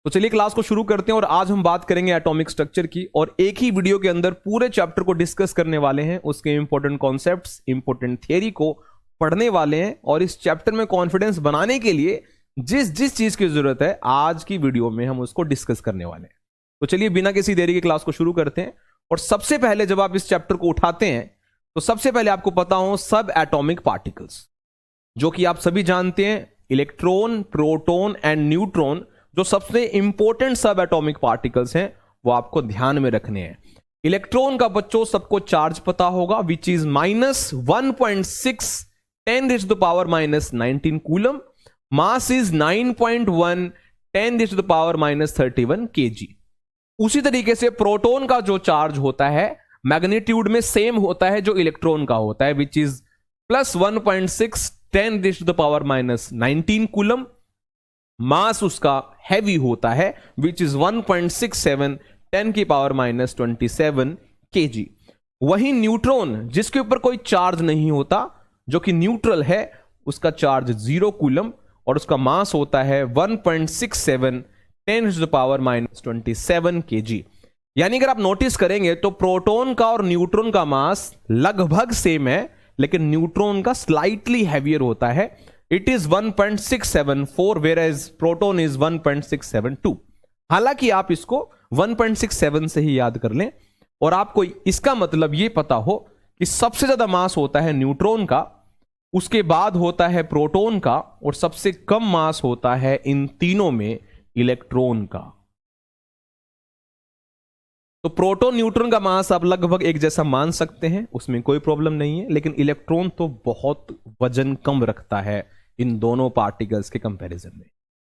तो चलिए क्लास को शुरू करते हैं और आज हम बात करेंगे एटॉमिक स्ट्रक्चर की और एक ही वीडियो के अंदर पूरे चैप्टर को डिस्कस करने वाले हैं, उसके इंपॉर्टेंट कॉन्सेप्ट्स, इंपॉर्टेंट थियरी को पढ़ने वाले हैं और इस चैप्टर में कॉन्फिडेंस बनाने के लिए जिस जिस चीज की जरूरत है आज की वीडियो में हम उसको डिस्कस करने वाले हैं। तो चलिए बिना किसी देरी के क्लास को शुरू करते हैं। और सबसे पहले जब आप इस चैप्टर को उठाते हैं तो सबसे पहले आपको पता हो सब एटॉमिक पार्टिकल्स, जो कि आप सभी जानते हैं इलेक्ट्रॉन, प्रोटॉन एंड न्यूट्रॉन जो सबसे इंपॉर्टेंट सब एटॉमिक पार्टिकल्स हैं वो आपको ध्यान में रखने हैं। इलेक्ट्रॉन का बच्चों सबको चार्ज पता होगा which is -1.6 10⁻⁻19 coulomb, mass is 9.1 10⁻⁻31 kg। उसी तरीके से प्रोटॉन का जो चार्ज होता है मैग्नीट्यूड में सेम होता है जो इलेक्ट्रॉन का होता है विच इज +1.6 10⁻⁻19 कूलम, मास उसका हैवी होता है विच इज 1.67 10⁻⁻27 kg। वही न्यूट्रॉन जिसके ऊपर कोई चार्ज नहीं होता, जो कि न्यूट्रल है, उसका चार्ज 0 कूलम और उसका मास होता है 1.67 10⁻⁻27 kg। यानी अगर आप नोटिस करेंगे तो प्रोटॉन का और न्यूट्रॉन का मास लगभग सेम है, लेकिन न्यूट्रॉन का स्लाइटली हैवियर होता है। It is 1.674 whereas proton is 1.672। हालांकि आप इसको 1.67 से ही याद कर लें और आपको इसका मतलब यह पता हो कि सबसे ज्यादा मास होता है न्यूट्रॉन का, उसके बाद होता है प्रोटॉन का और सबसे कम मास होता है इन तीनों में इलेक्ट्रॉन का। तो प्रोटॉन न्यूट्रॉन का मास आप लगभग एक जैसा मान सकते हैं, उसमें कोई प्रॉब्लम नहीं है, लेकिन इलेक्ट्रॉन तो बहुत वजन कम रखता है इन दोनों पार्टिकल्स के कंपैरिजन में।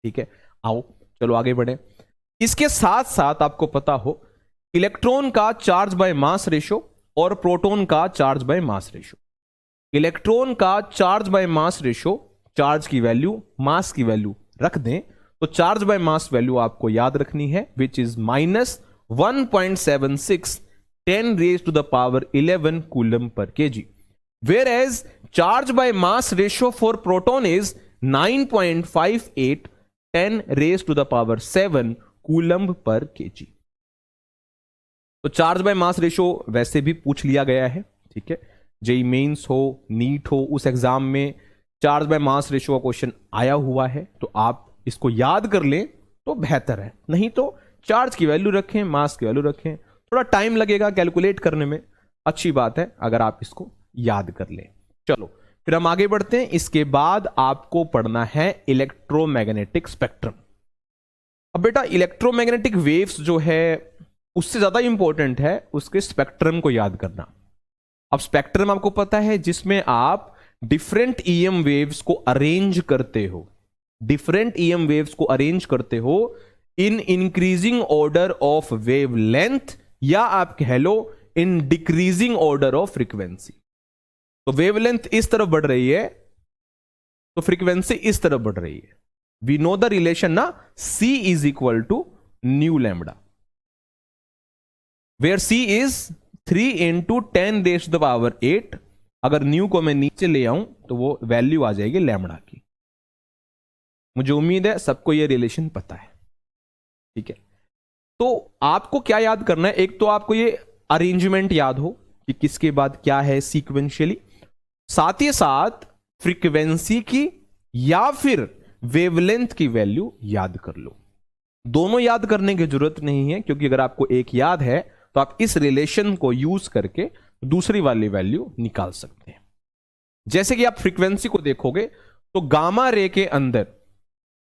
ठीक है, आओ चलो आगे बढ़े। इसके साथ साथ आपको पता हो इलेक्ट्रॉन का चार्ज बाय मास रेशो और प्रोटॉन का charge by mass ratio. Electron का charge by mass ratio, charge की वैल्यू मास की वैल्यू रख दें तो चार्ज बाय मास वैल्यू आपको याद रखनी है which is -1.76 10⁻11 coulomb per kg, whereas charge by mass ratio for proton is 9.58 10⁻7 coulomb per kg। तो चार्ज बाय मास रेशो वैसे भी पूछ लिया गया है, ठीक है, जेई मेंस हो, नीट हो, उस एग्जाम में चार्ज बाय मास रेशो का क्वेश्चन आया हुआ है, तो आप इसको याद कर लें तो बेहतर है, नहीं तो चार्ज की वैल्यू रखें, मास की वैल्यू रखें, थोड़ा टाइम लगेगा कैलकुलेट करने में, अच्छी बात है अगर आप इसको याद कर लें। चलो फिर हम आगे बढ़ते हैं। इसके बाद आपको पढ़ना है इलेक्ट्रोमैग्नेटिक स्पेक्ट्रम। अब बेटा इलेक्ट्रोमैग्नेटिक वेव्स जो है उससे ज्यादा इंपॉर्टेंट है उसके स्पेक्ट्रम को याद करना। अब स्पेक्ट्रम आपको पता है जिसमें आप डिफरेंट ईएम वेव्स को अरेंज करते हो, डिफरेंट ईएम वेव्स को अरेंज करते हो in increasing order of wave length, या आप कह लो in decreasing order of frequency. तो वेवलेंथ इस तरफ बढ़ रही है तो फ्रीक्वेंसी इस तरफ बढ़ रही है। वी नो द रिलेशन ना, C is equal to nu lambda, where C is 3 × 10⁸। अगर न्यू को मैं नीचे ले आऊं तो वो वैल्यू आ जाएगी लैम्बडा की। मुझे उम्मीद है सबको ये रिलेशन पता है, ठीक है। तो आपको क्या याद करना है, एक तो आपको ये अरेंजमेंट याद हो कि किसके बाद क्या है सीक्वेंशियली, साथ ही साथ फ्रीक्वेंसी की या फिर वेवलेंथ की वैल्यू याद कर लो। दोनों याद करने की जरूरत नहीं है, क्योंकि अगर आपको एक याद है तो आप इस रिलेशन को यूज करके दूसरी वाली वैल्यू निकाल सकते हैं। जैसे कि आप फ्रीक्वेंसी को देखोगे तो गामा रे के अंदर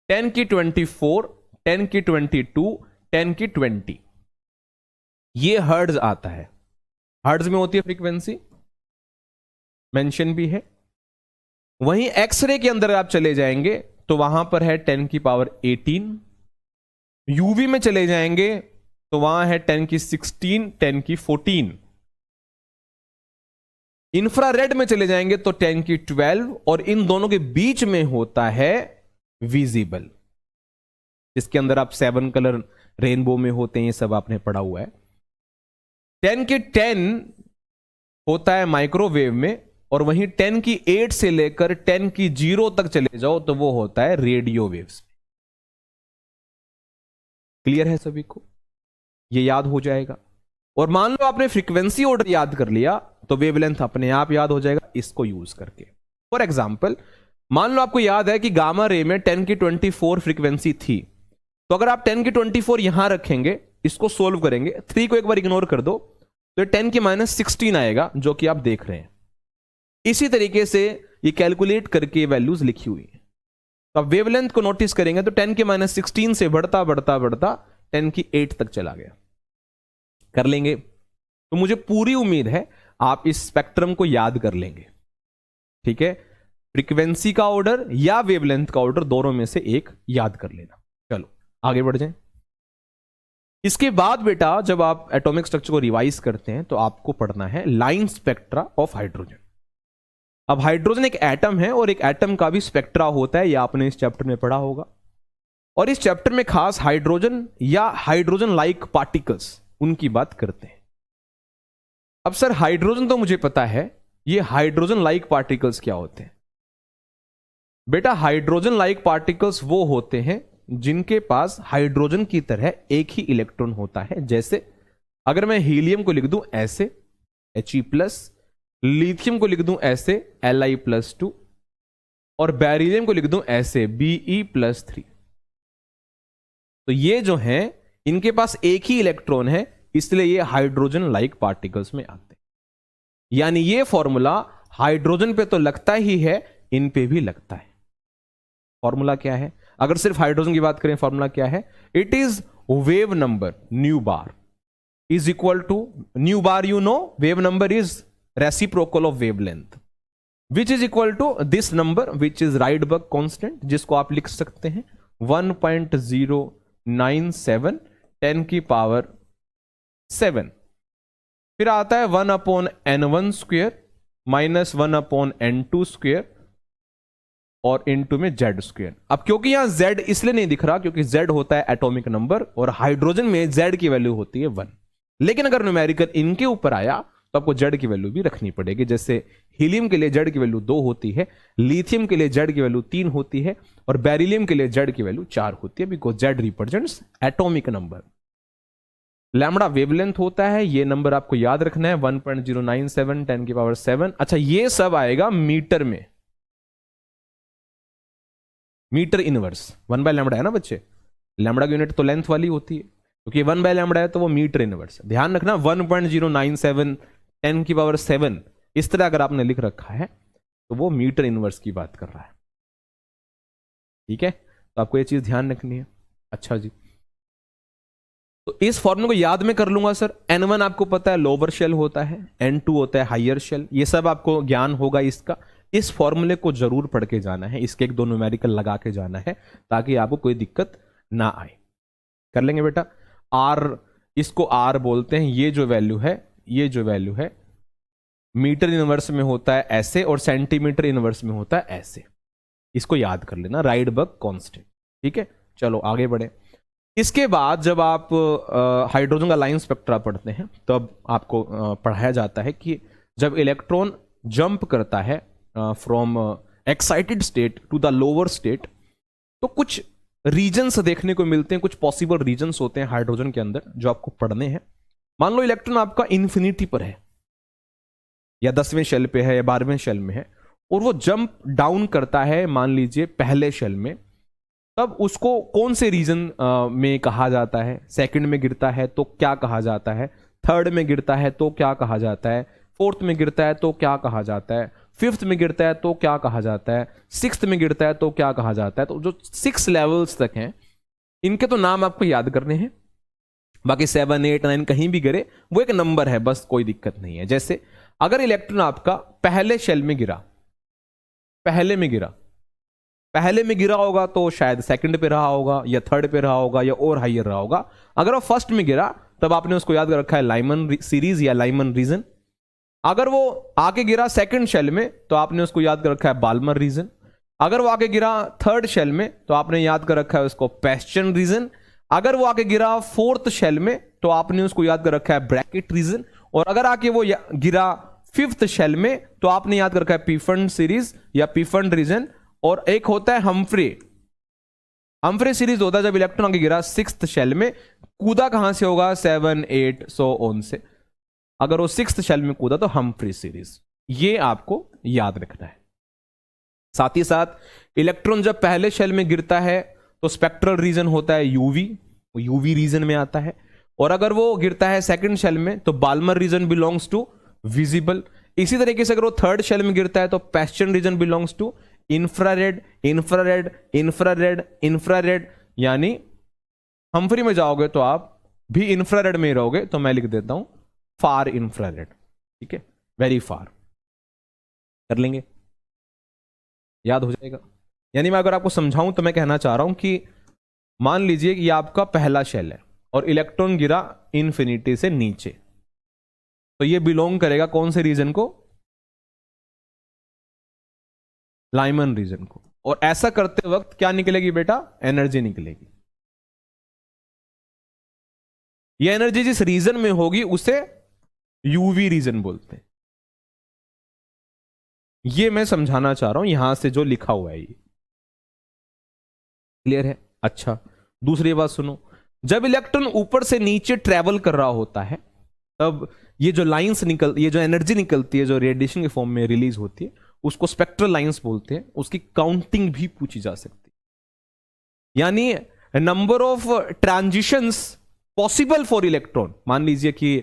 10⁻24 10⁻22 10⁻20 ये हर्ट्ज आता है, हर्ट्ज में होती है फ्रीक्वेंसी, मेंशन भी है। वहीं एक्सरे के अंदर आप चले जाएंगे तो वहां पर है 10⁻18, यूवी में चले जाएंगे तो वहां है 10⁻16 10⁻14, इंफ्रारेड में चले जाएंगे तो 10⁻12 और इन दोनों के बीच में होता है विजिबल, इसके अंदर आप 7 कलर रेनबो में होते हैं, ये सब आपने पढ़ा हुआ है। 10⁻10 होता है माइक्रोवेव में और वहीं 10⁻8 से लेकर 10⁻0 तक चले जाओ तो वो होता है रेडियो वेव्स। क्लियर है सभी को? ये याद हो जाएगा। और मान लो आपने फ्रीक्वेंसी ऑर्डर याद कर लिया तो वेवलेंथ अपने आप याद हो जाएगा इसको यूज करके। फॉर एग्जाम्पल, मान लो आपको याद है कि गामा रे में 10 की 24 फ्रीक्वेंसी थी, तो अगर आप 10 की 24 यहां रखेंगे, इसको सोल्व करेंगे, 3 को एक बार इग्नोर कर दो तो 10 की -16 आएगा, जो कि आप देख रहे हैं। इसी तरीके से ये कैलकुलेट करके वैल्यूज लिखी हुई है। तो आप वेवलेंथ को नोटिस करेंगे तो 10 के -16 से बढ़ता बढ़ता बढ़ता 10 की 8 तक चला गया। कर लेंगे? तो मुझे पूरी उम्मीद है आप इस स्पेक्ट्रम को याद कर लेंगे। ठीक है, फ्रीक्वेंसी का ऑर्डर या वेवलेंथ का ऑर्डर, दोनों में से एक याद कर लेना। चलो आगे बढ़ जाएं। इसके बाद बेटा जब आप एटॉमिक स्ट्रक्चर को रिवाइज करते हैं तो आपको पढ़ना है लाइन स्पेक्ट्रा ऑफ हाइड्रोजन। अब हाइड्रोजन एक एटम है और एक एटम का भी स्पेक्ट्रा होता है, यह आपने इस चैप्टर में पढ़ा होगा। और इस चैप्टर में खास हाइड्रोजन या हाइड्रोजन लाइक पार्टिकल्स, उनकी बात करते हैं। अब सर हाइड्रोजन तो मुझे पता है, ये हाइड्रोजन लाइक पार्टिकल्स क्या होते हैं? बेटा हाइड्रोजन लाइक पार्टिकल्स वो होते हैं जिनके पास हाइड्रोजन की तरह एक ही इलेक्ट्रॉन होता है। जैसे अगर मैं हीलियम को लिख दूं ऐसे He+, लिथियम को लिख दूं ऐसे Li+2 और बेरिलियम को लिख दूं ऐसे Be+3। तो ये जो हैं इनके पास एक ही इलेक्ट्रॉन है, इसलिए ये हाइड्रोजन लाइक पार्टिकल्स में आते हैं। यानी ये फॉर्मूला हाइड्रोजन पे तो लगता ही है, इन पे भी लगता है। फॉर्मूला क्या है? अगर सिर्फ हाइड्रोजन की बात करें, फॉर्मूला क्या है? It is wave number nu bar is equal to nu bar, you know wave number is reciprocal of wavelength, which is equal to this number which is Rydberg constant, जिसको आप लिख सकते हैं 1.097 10⁻⁷। फिर आता है 1/n1² -1/n2² और into में Z²। अब क्योंकि यहां Z इसलिए नहीं दिख रहा क्योंकि Z होता है एटॉमिक नंबर और हाइड्रोजन में Z की वैल्यू होती है 1। लेकिन अगर न्यूमेरिकल इनके ऊपर आया तो आपको Z की वैल्यू भी रखनी पड़ेगी। जैसे हीलियम के लिए Z की वैल्यू 2 होती है, लिथियम के लिए Z की वैल्यू 3 होती है और बेरिलियम के लिए Z की वैल्यू 4 होती है, because Z represents atomic number. Lambda wavelength होता है, ये नंबर आपको याद रखना है 1.097 10⁻⁷। अच्छा ये सब आएगा मीटर में, मीटर इनवर्स। 1/λ है ना बच्चे, लैम्बडा की यूनिट तो लेंथ वाली होती है, क्योंकि 1/λ है तो वो मीटर इनवर्स। ध्यान रखना 1.097 10⁻⁷, इस तरह अगर आपने लिख रखा है तो वो मीटर इनवर्स की बात कर रहा है। ठीक है, तो आपको ये चीज ध्यान रखनी है। अच्छा जी, तो इस फॉर्मूले को याद में कर लूंगा सर। N1 आपको पता है लोअर शेल होता है, N2 होता है हायर शेल, ये सब आपको ज्ञान होगा इसका। इस फॉर्मूले को जरूर पढ़ के जाना है, इसके 1-2 न्यूमेरिकल लगा के जाना है ताकि आपको कोई दिक्कत ना आए। कर लेंगे बेटा। R, इसको R बोलते हैं। ये जो वैल्यू है, ये जो वैल्यू है मीटर इनवर्स में होता है ऐसे और सेंटीमीटर इनवर्स में होता है ऐसे। इसको याद कर लेना, राइडबर्ग कांस्टेंट। ठीक है, चलो आगे बढ़े। इसके बाद जब आप हाइड्रोजन का लाइन स्पेक्ट्रा पढ़ते हैं तब आपको पढ़ाया जाता है कि जब इलेक्ट्रॉन जंप करता है from excited state to the lower state तो कुछ रीजन्स देखने को मिलते हैं, कुछ पॉसिबल रीजन्स होते हैं हाइड्रोजन के अंदर जो आपको पढ़ने हैं। मान लो इलेक्ट्रॉन आपका इन्फिनिटी पर है या 10वें शेल पे है या 12वें शेल में है और वो जंप डाउन करता है मान लीजिए पहले शेल में, तब उसको कौन से रीजन में कहा जाता है? सेकंड में गिरता है तो क्या कहा जाता है? थर्ड में गिरता है तो क्या कहा जाता है? फोर्थ में गिरता है तो क्या कहा जाता है? फिफ्थ में गिरता है तो क्या कहा जाता है? सिक्स्थ में गिरता है तो क्या कहा जाता है? तो जो 6 लेवल्स तक हैं इनके तो नाम आपको याद करने हैं। बाकी 7, 8, 9 कहीं भी गिरे वो एक नंबर है, बस कोई दिक्कत नहीं है। जैसे अगर इलेक्ट्रॉन आपका पहले शेल में गिरा, पहले में गिरा होगा तो शायद सेकंड पे रहा होगा या थर्ड पे रहा होगा या और हायर रहा होगा। अगर वो फर्स्ट में गिरा तब आपने उसको याद कर रखा है लाइमन सीरीज या लाइमन रीजन। अगर वो आके गिरा सेकंड शेल में तो आपने उसको याद कर रखा है बाल्मर रीजन। अगर वो आके गिरा थर्ड शेल में तो आपने याद कर रखा है उसको पैस्चन रीजन। अगर वो आके गिरा फोर्थ शेल में तो आपने उसको याद कर रखा है ब्रैकेट रीजन। और अगर आके वो गिरा फिफ्थ शेल में तो आपने याद कर रखा है पीफंड सीरीज या पीफंड रीजन। और एक होता है हम्फ्री हम्फ्री सीरीज होता है जब इलेक्ट्रॉन आगे गिरा सिक्स्थ शेल में, कूदा कहां से होगा 7 8 सो ऑन से, अगर वो सिक्स्थ शेल में कूदा तो हम्फ्री सीरीज, ये आपको याद रखना है। साथ ही साथ इलेक्ट्रॉन जब पहले शेल में गिरता है तो स्पेक्ट्रल रीजन होता है यूवी, यूवी रीजन में आता है, और अगर वो गिरता है सेकंड शेल में तो Balmer region belongs to visible. इसी तरीके से अगर वो थर्ड शेल में गिरता है तो Paschen region belongs to infrared, infrared, infrared, infrared, यानी हम्फ्री में जाओगे तो आप भी इंफ्रारेड में ही रहोगे, तो मैं लिख देता हूं फार इंफ्रारेड, ठीक है, वेरी फार, कर लेंगे, याद हो जाएगा। यानी मैं अगर आपको समझाऊं तो मैं कहना चाह रहा हूं कि मान लीजिए कि ये आपका पहला शेल है और इलेक्ट्रॉन गिरा इन्फिनिटी से नीचे, तो ये बिलोंग करेगा कौन से रीजन को, लाइमन रीजन को, और ऐसा करते वक्त क्या निकलेगी बेटा, एनर्जी निकलेगी। ये एनर्जी जिस रीजन में होगी उसे यूवी रीजन बोलते हैं। ये मैं समझाना चाह रहा हूं यहां से जो लिखा हुआ है, ये क्लियर है। अच्छा, दूसरी बात सुनो, जब इलेक्ट्रॉन ऊपर से नीचे ट्रेवल कर रहा होता है तब ये जो लाइंस ये जो एनर्जी निकलती है जो रेडिएशन के फॉर्म में रिलीज होती है उसको स्पेक्ट्रल लाइंस बोलते हैं, उसकी काउंटिंग भी पूछी जा सकती है। यानी number of transitions possible for electron, मान लीजिए कि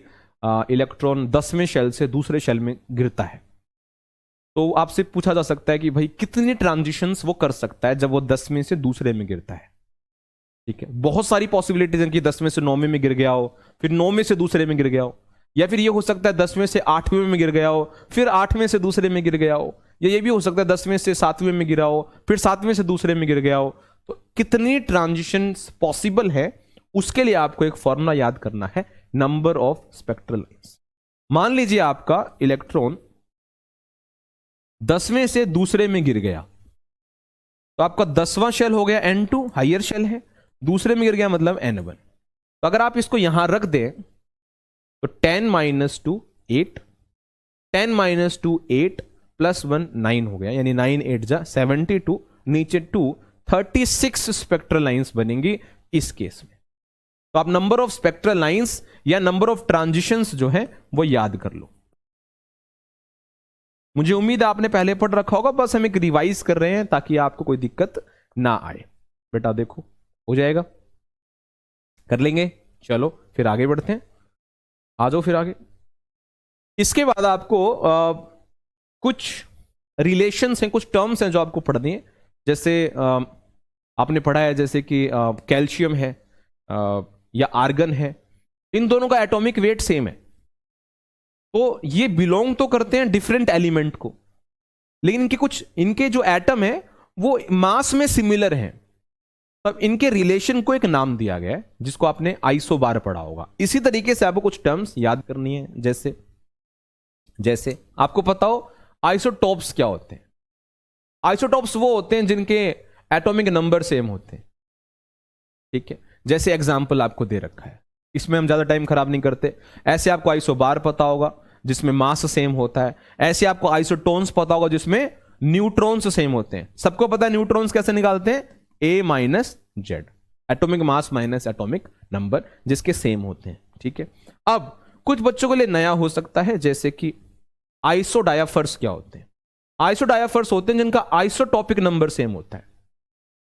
इलेक्ट्रॉन 10वें शेल से दूसरे शेल में गिरता है, तो आपसे पूछा जा सकता है कि भाई कितने ट्रांजिशंस वो कर सकता है जब वो 10वें से दूसरे में गिरता है, ठीक है। बहुत सारी पॉसिबिलिटीज हैं कि 10वें से 9वें में गिर गया हो, फिर 9वें से दूसरे में गिर गया हो, या फिर ये हो सकता है 10वें से 8वें में गिर गया हो, फिर 8वें से दूसरे में गिर गया हो, या ये भी हो सकता है 10वें से 7वें में गिरा हो, फिर 7वें से दूसरे में गिर गया हो। तो कितनी ट्रांजिशंस पॉसिबल है उसके लिए आपको एक फॉर्मूला याद करना है, नंबर ऑफ स्पेक्ट्रल लाइंस। मान लीजिए आपका इलेक्ट्रॉन 10वें से दूसरे में गिर गया, तो आपका 10वां शेल हो गया N2, हायर शेल है, दूसरे में गिर गया मतलब N1। तो अगर आप इसको यहां रख दें तो 10 - 2 8, 10 - 2 8 + 1 9 हो गया, यानी 9 8 जा 72, नीचे 2 36 स्पेक्ट्रल लाइंस बनेंगी इस केस में। तो आप नंबर ऑफ स्पेक्ट्रल लाइंस या नंबर ऑफ ट्रांजिशंस जो है वो याद कर लो। मुझे उम्मीद है आपने पहले पढ़ रखा होगा, बस हम एक रिवाइज कर रहे हैं ताकि आपको कोई दिक्कत ना आए। बेटा देखो हो जाएगा, कर लेंगे, चलो फिर आगे बढ़ते हैं, आ जाओ फिर आगे। इसके बाद आपको कुछ रिलेशंस हैं, कुछ टर्म्स हैं जो आपको पढ़नी है। जैसे आपने पढ़ा है जैसे कि कैल्शियम है या आर्गन है, इन दोनों का एटॉमिक वेट सेम है, तो ये बिलोंग तो करते हैं डिफरेंट एलिमेंट को, लेकिन इनके जो एटम है वो मास में सिमिलर हैं, तब इनके रिलेशन को एक नाम दिया गया है जिसको आपने आइसोबार पढ़ा होगा। इसी तरीके से आपको कुछ टर्म्स याद करनी है, जैसे आपको पता हो आइसोटॉप्स क्या होते हैं। आइसोटॉप्स वो होते हैं जिनके एटॉमिक नंबर सेम होते हैं, ठीक है। जैसे एग्जांपल आपको दे रखा है, इसमें हम ज्यादा टाइम खराब नहीं करते। ऐसे आपको आइसोबार पता होगा जिसमें मास सेम होता है, ऐसे आपको आइसोटोन्स पता होगा जिसमें न्यूट्रॉन्स सेम होते हैं। सबको पता है न्यूट्रॉन्स कैसे निकालते हैं, A - Z, atomic mass minus atomic number, जिसके सेम होते हैं, ठीक है। अब कुछ बच्चों के लिए नया हो सकता है, जैसे कि आइसोडायाफर्स क्या होते हैं। आइसोडायाफर्स होते हैं जिनका आइसोटॉपिक नंबर सेम होता है।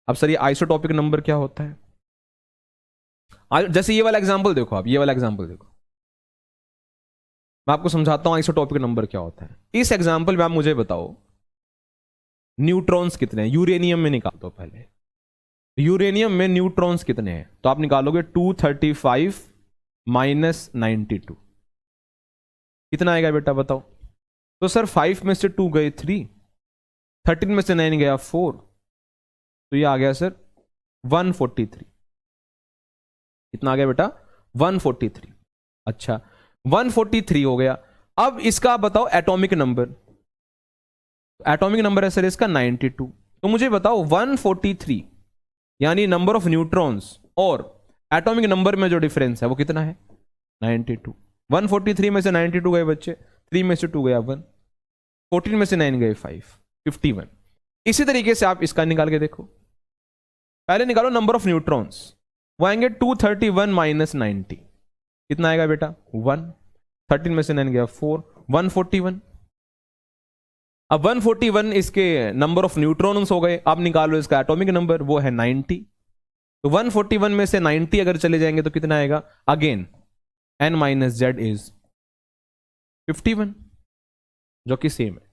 अब सर ये आइसोटॉपिक नंबर क्या होता है, जैसे ये वाला एग्जांपल देखो, आप ये वाला एग्जांपल देखो, मैं आपको समझाता हूं आइसोटॉपिक नंबर क्या होता है। इस एग्जांपल में आप मुझे बताओ न्यूट्रॉन्स कितने हैं, यूरेनियम में निकाल दो पहले। यूरेनियम में न्यूट्रॉन्स कितने हैं, तो आप निकालोगे 235 - 92, कितना आएगा बेटा बताओ। तो सर 5 में से 2 गए 3, 13 में से 9 गया 4, तो ये आ गया सर 143। कितना आ गया बेटा, 143। अच्छा 143 हो गया। अब इसका बताओ एटॉमिक नंबर, एटॉमिक नंबर है सर इसका 92। तो मुझे बताओ 143 यानी नंबर ऑफ न्यूट्रॉन्स और एटॉमिक नंबर में जो डिफरेंस है वो कितना है, 92। 143 में से 92 गए बच्चे, 3 में से 2 गया 1, 14 में से 9 गए 5, 51। इसी तरीके से आप इसका निकाल के देखो, पहले निकालो नंबर ऑफ न्यूट्रॉन्स, वो आएंगे 231 माइनस 90, कितना आएगा बेटा 1, 13 में से 9 गया 4, 141। अब 141 इसके नंबर ऑफ न्यूट्रॉन्स हो गए, अब निकालो इसका एटॉमिक नंबर, वो है 90। तो 141 में से 90 अगर चले जाएंगे तो कितना आएगा, again n minus Z is 51, जो कि सेम है।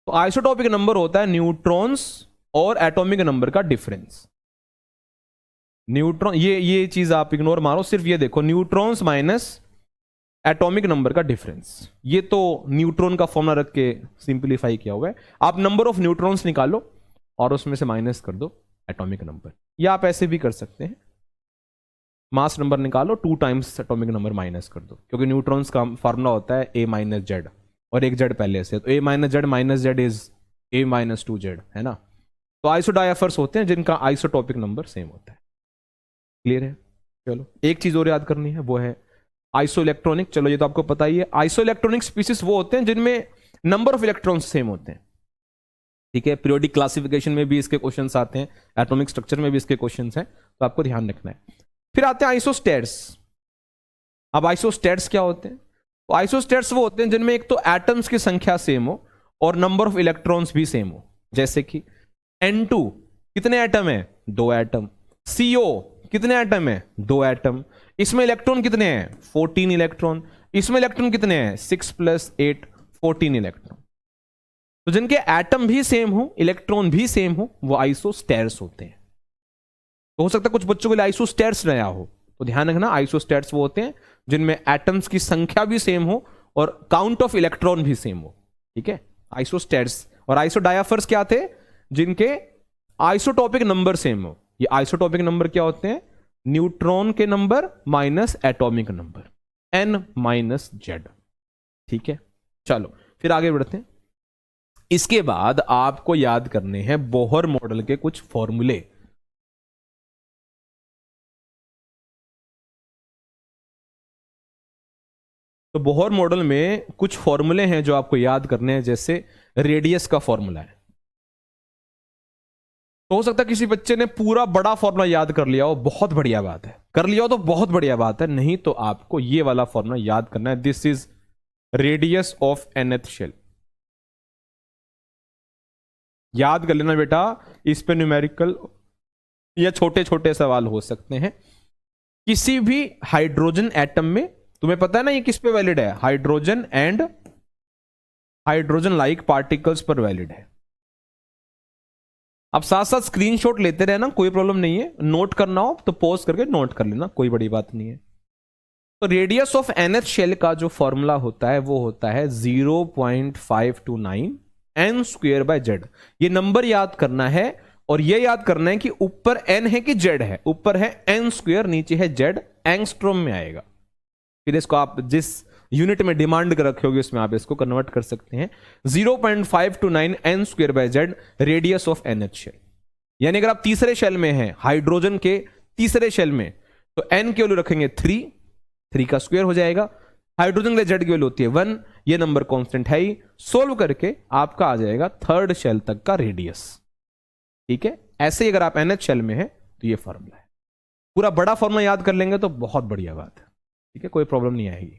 तो आइसोटॉपिक नंबर होता है न्यूट्रॉन्स और एटॉमिक नंबर का डिफरेंस। न्यूट्रॉन, ये चीज आप इग्नोर मारो, सिर्फ ये देखो न्यूट्रॉन्स माइनस एटॉमिक नंबर का डिफरेंस। ये तो न्यूट्रॉन का फॉर्मूला रख के सिंपलीफाई किया हुआ है। आप नंबर ऑफ न्यूट्रॉन्स निकालो और उसमें से माइनस कर दो एटॉमिक नंबर, या आप ऐसे भी कर सकते हैं, मास नंबर निकालो 2 टाइम्स एटॉमिक नंबर माइनस कर दो, क्योंकि न्यूट्रॉन्स का फॉर्मूला होता है a माइनस जेड, और एक जेड पहले से, तो a minus Z is a minus 2 Z, है ना। तो आइसोडायफर्स होते हैं जिनका आइसोटॉपिक नंबर सेम होता है। क्लियर है? चलो एक चीज और याद करनी है, वो है आइसो इलेक्ट्रॉनिक। चलो ये तो आपको पता ही है। आइसो इलेक्ट्रॉनिक स्पीसीज वो होते हैं जिनमें नंबर ऑफ इलेक्ट्रॉन्स सेम होते हैं, ठीक है। पीरियोडिक क्लासिफिकेशन में भी इसके क्वेश्चंस आते हैं, एटॉमिक स्ट्रक्चर में भी इसके क्वेश्चंस हैं, तो आपको ध्यान रखना है। फिर आते हैं आइसोस्टेट्स। अब आइसोस्टेट्स क्या होते हैं? तो आइसोस्टेट्स वो होते हैं जिनमें एक तो एटम्स की संख्या सेम हो और नंबर ऑफ इलेक्ट्रॉन्स भी सेम हो। जैसे कि N2 कितने एटम है? 2 एटम। CO कितने एटम है? 2 एटम। इसमें इलेक्ट्रॉन कितने हैं? 14 इलेक्ट्रॉन। इसमें इलेक्ट्रॉन कितने हैं? 6 + 8 14 इलेक्ट्रॉन। तो जिनके एटम भी सेम हो, इलेक्ट्रॉन भी सेम हो, वो आइसोस्टेट्स होते हैं। तो हो सकता है कुछ बच्चों के लिए आइसोस्टेट्स नया हो, तो ध्यान रखना आइसोस्टेट्स वो होते हैं जिनमें एटम्स की संख्या भी सेम हो और काउंट ऑफ इलेक्ट्रॉन भी सेम हो, ठीक है, आइसोस्टेट्स। और आइसोडायफर्स क्या थे? जिनके आइसोटॉपिक नंबर सेम हो। ये आइसोटॉपिक नंबर क्या होते हैं? न्यूट्रॉन के number minus atomic number, n minus Z, ठीक है। चलो फिर आगे बढ़ते हैं। इसके बाद आपको याद करने हैं बोहर मॉडल के कुछ फॉर्मूले। तो बोहर मॉडल में कुछ फॉर्मूले हैं जो आपको याद करने हैं, जैसे रेडियस का फॉर्मूला है। तो हो सकता है किसी बच्चे ने पूरा बड़ा फॉर्मूला याद कर लिया हो, बहुत बढ़िया बात है, कर लिया हो तो बहुत बढ़िया बात है, नहीं तो आपको ये वाला फॉर्मूला याद करना है। This is radius of nth shell. याद कर लेना बेटा, इस पे न्यूमेरिकल या छोटे छोटे सवाल हो सकते हैं। किसी भी हाइड्रोजन एटम में, तुम्हें पता है ना ये किस पे वैलिड है? Hydrogen and hydrogen like particles पर वैलिड है। अब साथ साथ स्क्रीनशॉट लेते रहना, कोई प्रॉब्लम नहीं है। नोट करना हो तो पॉज करके नोट कर लेना, कोई बड़ी बात नहीं है। तो रेडियस ऑफ nth शेल का जो फॉर्मूला होता है वो होता है 0.529 n स्क्वायर बाय जेड। ये नंबर याद करना है और ये याद करना है कि ऊपर n है कि z है। ऊपर है n स्क्वायर, नीचे है z, एंगस्ट्रॉम में आएगा। फिर इसको आप जिस यूनिट में डिमांड कर रखे होगे उसमें आप इसको कन्वर्ट कर सकते हैं। 0.529 n square by Z radius of nth shell. यानी अगर आप तीसरे शेल में हैं, हाइड्रोजन के तीसरे शेल में, तो n की वैल्यू रखेंगे 3 का स्क्वायर हो जाएगा। हाइड्रोजन के जेड की वैल्यू होती है 1, ये नंबर कांस्टेंट है ही। सोल्व करके आपका आ जाएगा थर्ड शेल तक का रेडियस, ठीक है। ऐसे ही अगर आप nth शेल में हैं तो ये फॉर्मूला है। पूरा बड़ा फॉर्मूला याद कर लेंगे तो बहुत बढ़िया बात है, ठीक है, कोई प्रॉब्लम नहीं आएगी।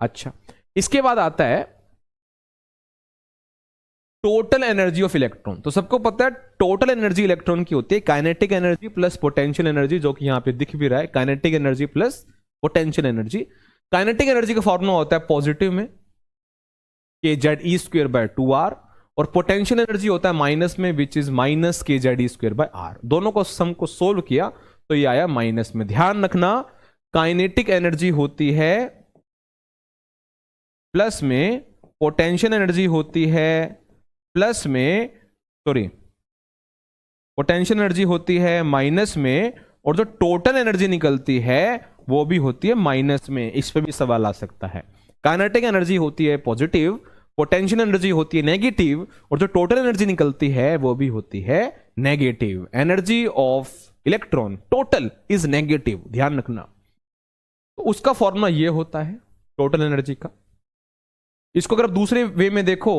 अच्छा, इसके बाद आता है टोटल एनर्जी ऑफ इलेक्ट्रॉन। तो सबको पता है टोटल एनर्जी इलेक्ट्रॉन की होती है kinetic energy plus potential energy, जो कि यहां पे दिख भी रहा है, kinetic energy plus potential energy. Kinetic energy का फॉर्मूला होता है पॉजिटिव में kZe²/2r, और पोटेंशियल एनर्जी होता है माइनस में, विच इज माइनस kZe²/r। दोनों को सम को सोल्व किया तो ये आया माइनस में। ध्यान रखना, काइनेटिक एनर्जी होती है प्लस में, पोटेंशियल एनर्जी होती है प्लस में, सॉरी, पोटेंशियल एनर्जी होती है माइनस में, और जो टोटल एनर्जी निकलती है वो भी होती है माइनस में। इस पे भी सवाल आ सकता है। काइनेटिक एनर्जी होती है पॉजिटिव, पोटेंशियल एनर्जी होती है नेगेटिव, और जो टोटल एनर्जी निकलती है वो भी होती है negative. Energy of electron total is negative, ध्यान रखना। तो उसका फॉर्मूला ये होता है टोटल एनर्जी का। इसको अगर आप दूसरे वे में देखो,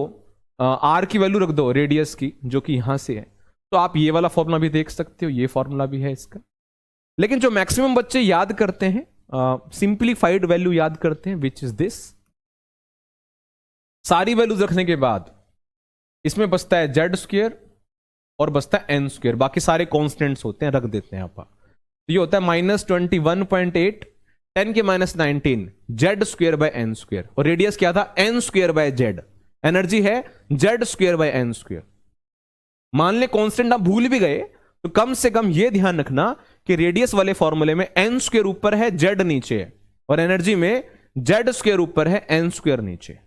आर की वैल्यू रख दो रेडियस की, जो कि यहां से है, तो आप ये वाला फॉर्मूला भी देख सकते हो, ये फॉर्मूला भी है इसका। लेकिन जो मैक्सिमम बच्चे याद करते हैं, सिंप्लीफाइड वैल्यू याद करते हैं, विच इज दिस। सारी वैल्यूज रखने के बाद इसमें बचता है जेड स्क्वेयर और बचता है एन स्क्वेयर, बाकी सारे कॉन्स्टेंट्स होते हैं, रख देते हैं आप। तो ये होता है -21.8 10 के -19 Z square by N square, और रेडियस क्या था, N square by Z. Energy है Z square by N square. मान ले कांस्टेंट आप भूल भी गए तो कम से कम यह ध्यान रखना कि रेडियस वाले फॉर्मूले में एन स्क्वेयर ऊपर है, जेड नीचे है, और एनर्जी में जेड स्क्वेयर ऊपर है, एन स्क्वेयर नीचे।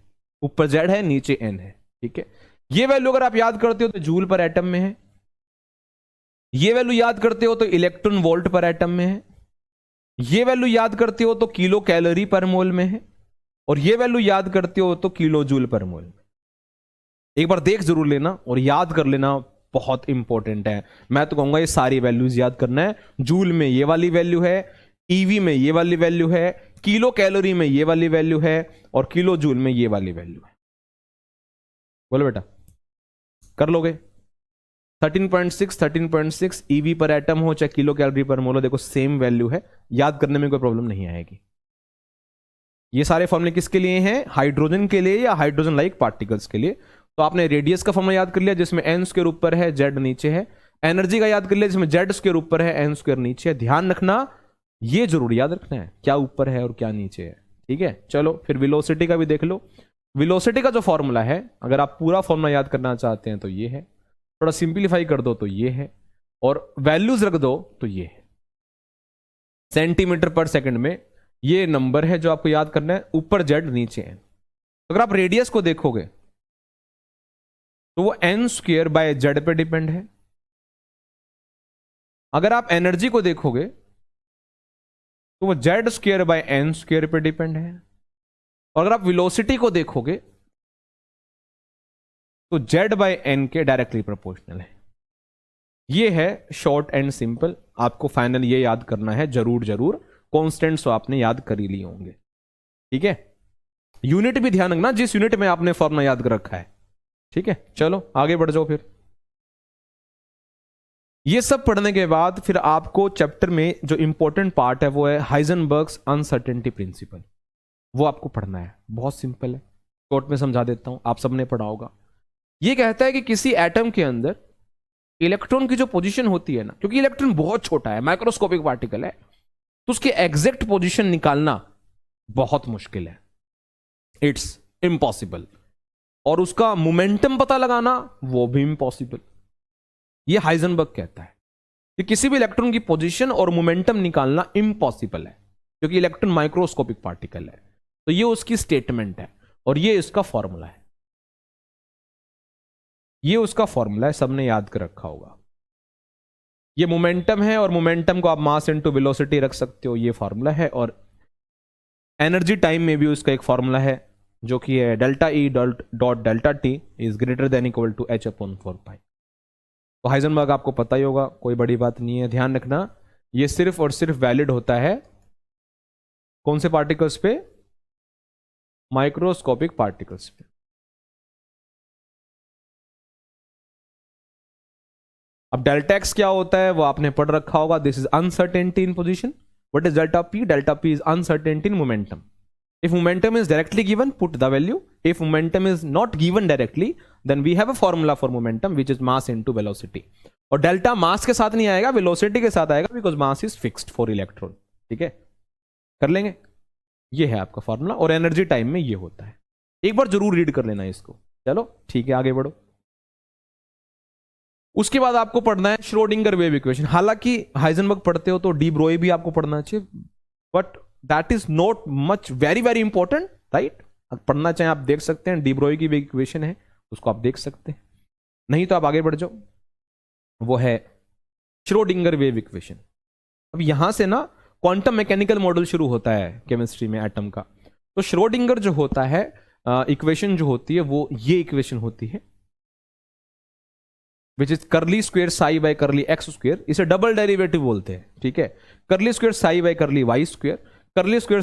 ऊपर जेड है, नीचे एन है, ठीक है। ये वैल्यू अगर आप याद करते हो तो जूल पर एटम में है, ये वैल्यू याद करते हो तो इलेक्ट्रॉन वोल्ट पर एटम में है, ये वैल्यू याद करते हो तो किलो कैलोरी पर मोल में है, और ये वैल्यू याद करते हो तो किलो जूल पर मोल में। एक बार देख जरूर लेना और याद कर लेना, बहुत इंपॉर्टेंट है। मैं तो कहूंगा ये सारी वैल्यूज याद करना है। जूल में ये वाली वैल्यू है, ईवी में ये वाली वैल्यू है, किलो कैलोरी में ये वाली वैल्यू है, और किलो जूल में ये वाली वैल्यू है। बोलो बेटा, कर लोगे? 13.6 ईवी पर एटम हो चाहे किलो कैलोरी पर मोल हो, देखो सेम वैल्यू है, याद करने में कोई प्रॉब्लम नहीं आएगी। ये सारे फॉर्मूले किसके लिए हैं? हाइड्रोजन के लिए या हाइड्रोजन लाइक पार्टिकल्स के लिए। तो आपने रेडियस का फॉर्मूला याद कर लिया जिसमें एन स्क्वायर ऊपर है, जेड नीचे है। एनर्जी का याद कर लिया जिसमें जेड स्क्वायर ऊपर है, एन स्क्वायर नीचे है। ध्यान रखना, ये जरूर याद रखना है क्या ऊपर है और क्या नीचे है, ठीक है। चलो फिर वेलोसिटी का भी देख लो। वेलोसिटी का जो फॉर्मूला है, अगर आप पूरा फॉर्मूला याद करना चाहते हैं तो ये है, थोड़ा सिंप्लीफाई कर दो तो ये है, और वैल्यूज रख दो तो ये है। सेंटीमीटर पर सेकंड में ये नंबर है जो आपको याद करना है, ऊपर जेड नीचे है। अगर आप रेडियस को देखोगे तो वो एन स्क्वेयर बाय जेड पे डिपेंड है। अगर आप एनर्जी को देखोगे तो वो Z square by N square पे डिपेंड है। और अगर आप वेलोसिटी को देखोगे तो जेड बाय एन के डायरेक्टली प्रोपोर्शनल है। ये है शॉर्ट एंड सिंपल। आपको फाइनल ये याद करना है जरूर जरूर। कॉन्स्टेंट्स तो आपने याद कर ही लिए होंगे, ठीक है। यूनिट भी ध्यान रखना जिस यूनिट में आपने फॉर्मूला याद कर रखा है, ठीक है। चलो आगे बढ़ जाओ। फिर ये सब पढ़ने के बाद फिर आपको चैप्टर में जो इंपॉर्टेंट पार्ट है वो है हाइजेनबर्ग्स अनसर्टेनिटी प्रिंसिपल। वो आपको पढ़ना है, बहुत सिंपल है, शॉर्ट में समझा देता हूं, आप सबने पढ़ा होगा। ये कहता है कि किसी एटम के अंदर इलेक्ट्रॉन की जो पोजीशन होती है ना, क्योंकि इलेक्ट्रॉन बहुत छोटा है, माइक्रोस्कोपिक पार्टिकल है, तो उसकी एग्जैक्ट पोजीशन निकालना बहुत मुश्किल है, इट्स इम्पॉसिबल। और उसका मोमेंटम पता लगाना वो भी इम्पॉसिबल। ये हाइजेनबर्ग कहता है कि किसी भी इलेक्ट्रॉन की पोजीशन और मोमेंटम निकालना इम्पॉसिबल है, क्योंकि इलेक्ट्रॉन माइक्रोस्कोपिक पार्टिकल है। तो ये उसकी स्टेटमेंट है और ये इसका फॉर्मूला है। ये उसका फॉर्मूला है, सबने याद कर रखा होगा। ये मोमेंटम है और मोमेंटम को आप मास इनटू वेलोसिटी रख सकते हो, ये फॉर्मूला है। और एनर्जी टाइम में भी उसका एक फॉर्मूला है जो कि है delta E dot delta t is greater than equal to h upon 4 pi. तो हाइजेनबर्ग आपको पता ही होगा, कोई बड़ी बात नहीं है। ध्यान रखना, ये सिर्फ और सिर्फ वैलिड होता है कौन से पार्टिकल्स पे? माइक्रोस्कोपिक पार्टिकल्स पे। अब डेल्टा एक्स क्या होता है वो आपने पढ़ रखा होगा। This is uncertainty in position. What is delta P? Delta P is uncertainty in momentum. If momentum is directly given, put the value. If momentum is not given directly, then we have a formula for momentum which is mass into velocity. और delta मास के साथ नहीं आएगा, velocity के साथ आएगा, because mass is fixed for electron. ठीक है, कर लेंगे। ये है आपका फॉर्मूला और एनर्जी टाइम में ये होता है। एक बार जरूर रीड कर लेना इसको। चलो ठीक है, आगे बढ़ो। उसके बाद आपको पढ़ना है श्रोडिंगर वेव इक्वेशन। हालांकि हाइजेनबर्ग पढ़ते हो तो डी ब्रोई भी आपको पढ़ना चाहिए, but that is not much very very important, right. पढ़ना चाहें आप देख सकते हैं, डी ब्रोई की भी इक्वेशन है, उसको आप देख सकते हैं। नहीं तो आप आगे बढ़ जाओ, वो है श्रोडिंगर वेव इक्वेशन। अब यहां से ना क्वांटम मैकेनिकल मॉडल शुरू होता है केमिस्ट्री में एटम का। तो श्रोडिंगर जो होता है इक्वेशन जो होती है वो ये इक्वेशन होती है, which is curly square psi by curly X square. इसे डबल डेरिवेटिव बोलते हैं, ठीक है। Curly square psi by curly Y square, curly square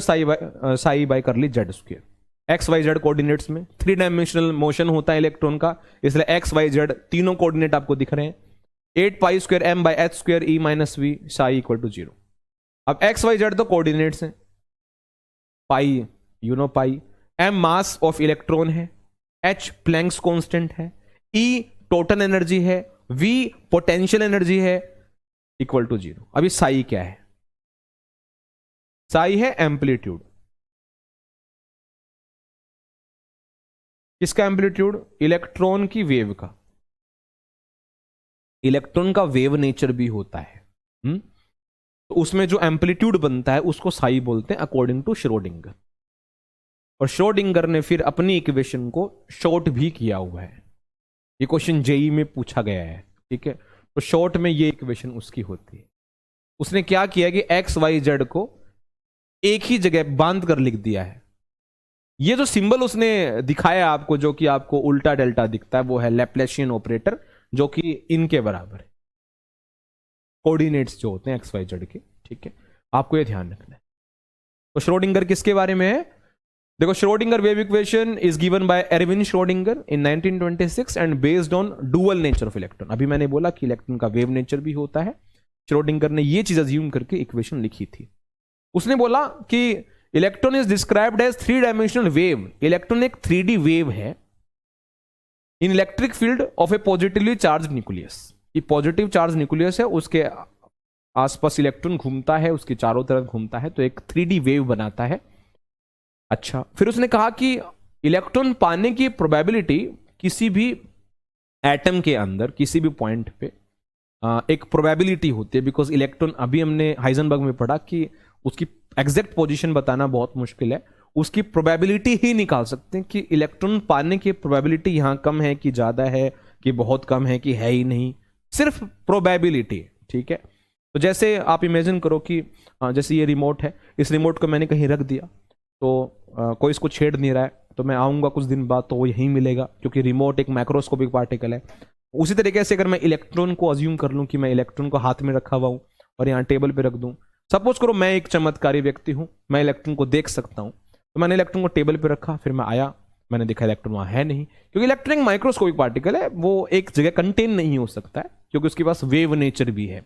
psi by curly Z square. X Y Z coordinates में 3 डायमेंशनल मोशन होता है electron का, इसलिए एक्स वाई जेड तीनों कोऑर्डिनेट आपको दिख रहे हैं। 8 pi square M by H square E minus V psi equal to 0। अब एक्स वाई जेड तो कोऑर्डिनेट्स हैं, pi you know pi, M mass of electron है, एच प्लैंक्स कांस्टेंट है, ई टोटल एनर्जी है, वी पोटेंशियल एनर्जी है, equal to 0। अभी psi क्या है? साई है एम्पलीट्यूड। किसका एम्पलीट्यूड? इलेक्ट्रॉन की वेव का। इलेक्ट्रॉन का वेव नेचर भी होता है, तो उसमें जो एम्पलीट्यूड बनता है उसको साई बोलते हैं अकॉर्डिंग टू श्रोडिंगर। और श्रोडिंगर ने फिर अपनी इक्वेशन को शॉर्ट भी किया हुआ है। ये क्वेश्चन जेई में पूछा गया है, ठीक है। तो शॉर्ट में ये इक्वेशन उसकी होती है। उसने क्या किया कि एक्स वाई जेड को एक ही जगह बांध कर लिख दिया है। ये जो सिंबल उसने दिखाया आपको, जो कि आपको उल्टा डेल्टा दिखता है, वो है लैप्लासियन ऑपरेटर, जो कि इनके बराबर है, कोऑर्डिनेट्स जो होते हैं एक्स वाई जेड के, ठीक है। आपको ये ध्यान रखना है। तो श्रोडिंगर किसके बारे में है? देखो, Schrodinger wave equation is given by Erwin Schrodinger in 1926 and based on dual nature of electron. अभी मैंने बोला कि इलेक्ट्रॉन का वेव नेचर भी होता है। श्रोडिंगर ने ये चीज अज्यूम करके इक्वेशन लिखी थी। उसने बोला कि electron is described as 3 dimensional wave. Electron एक 3D वेव है in electric field of a positively charge nucleus. ये पॉजिटिव चार्ज न्यूक्लियस है, उसके आसपास इलेक्ट्रॉन घूमता है, उसके चारों तरफ घूमता है, तो एक 3D वेव बनाता है। अच्छा, फिर उसने कहा कि इलेक्ट्रॉन पाने की प्रोबेबिलिटी किसी भी एटम के अंदर किसी भी पॉइंट पे एक प्रोबेबिलिटी होती है, बिकॉज इलेक्ट्रॉन, अभी हमने हाइजेनबर्ग में पढ़ा कि उसकी एग्जैक्ट पोजीशन बताना बहुत मुश्किल है। उसकी प्रोबेबिलिटी ही निकाल सकते हैं कि इलेक्ट्रॉन पाने की प्रोबेबिलिटी यहां कम है कि ज्यादा है, कि बहुत कम है, कि है ही नहीं, सिर्फ प्रोबेबिलिटी, ठीक है। तो जैसे आप इमेजिन करो कि जैसे ये रिमोट है, इस रिमोट को मैंने कहीं रख दिया, तो कोई इसको छेड़ नहीं रहा है, तो मैं आऊंगा कुछ दिन बाद तो वो यहीं मिलेगा, क्योंकि रिमोट एक माइक्रोस्कोपिक पार्टिकल है। उसी तरीके से अगर मैं इलेक्ट्रॉन को अज्यूम कर लूं कि मैं इलेक्ट्रॉन को हाथ में रखा हुआ हूं और यहाँ टेबल पे रख दूं, सपोज करो मैं एक चमत्कारी व्यक्ति हूं, मैं इलेक्ट्रॉन को देख सकता हूं, तो मैंने इलेक्ट्रॉन को टेबल पे रखा, फिर मैं आया, मैंने देखा इलेक्ट्रॉन वहां है नहीं, क्योंकि इलेक्ट्रॉन एक माइक्रोस्कोपिक पार्टिकल है, वो एक जगह कंटेन नहीं हो सकता है, क्योंकि उसके पास वेव नेचर भी है।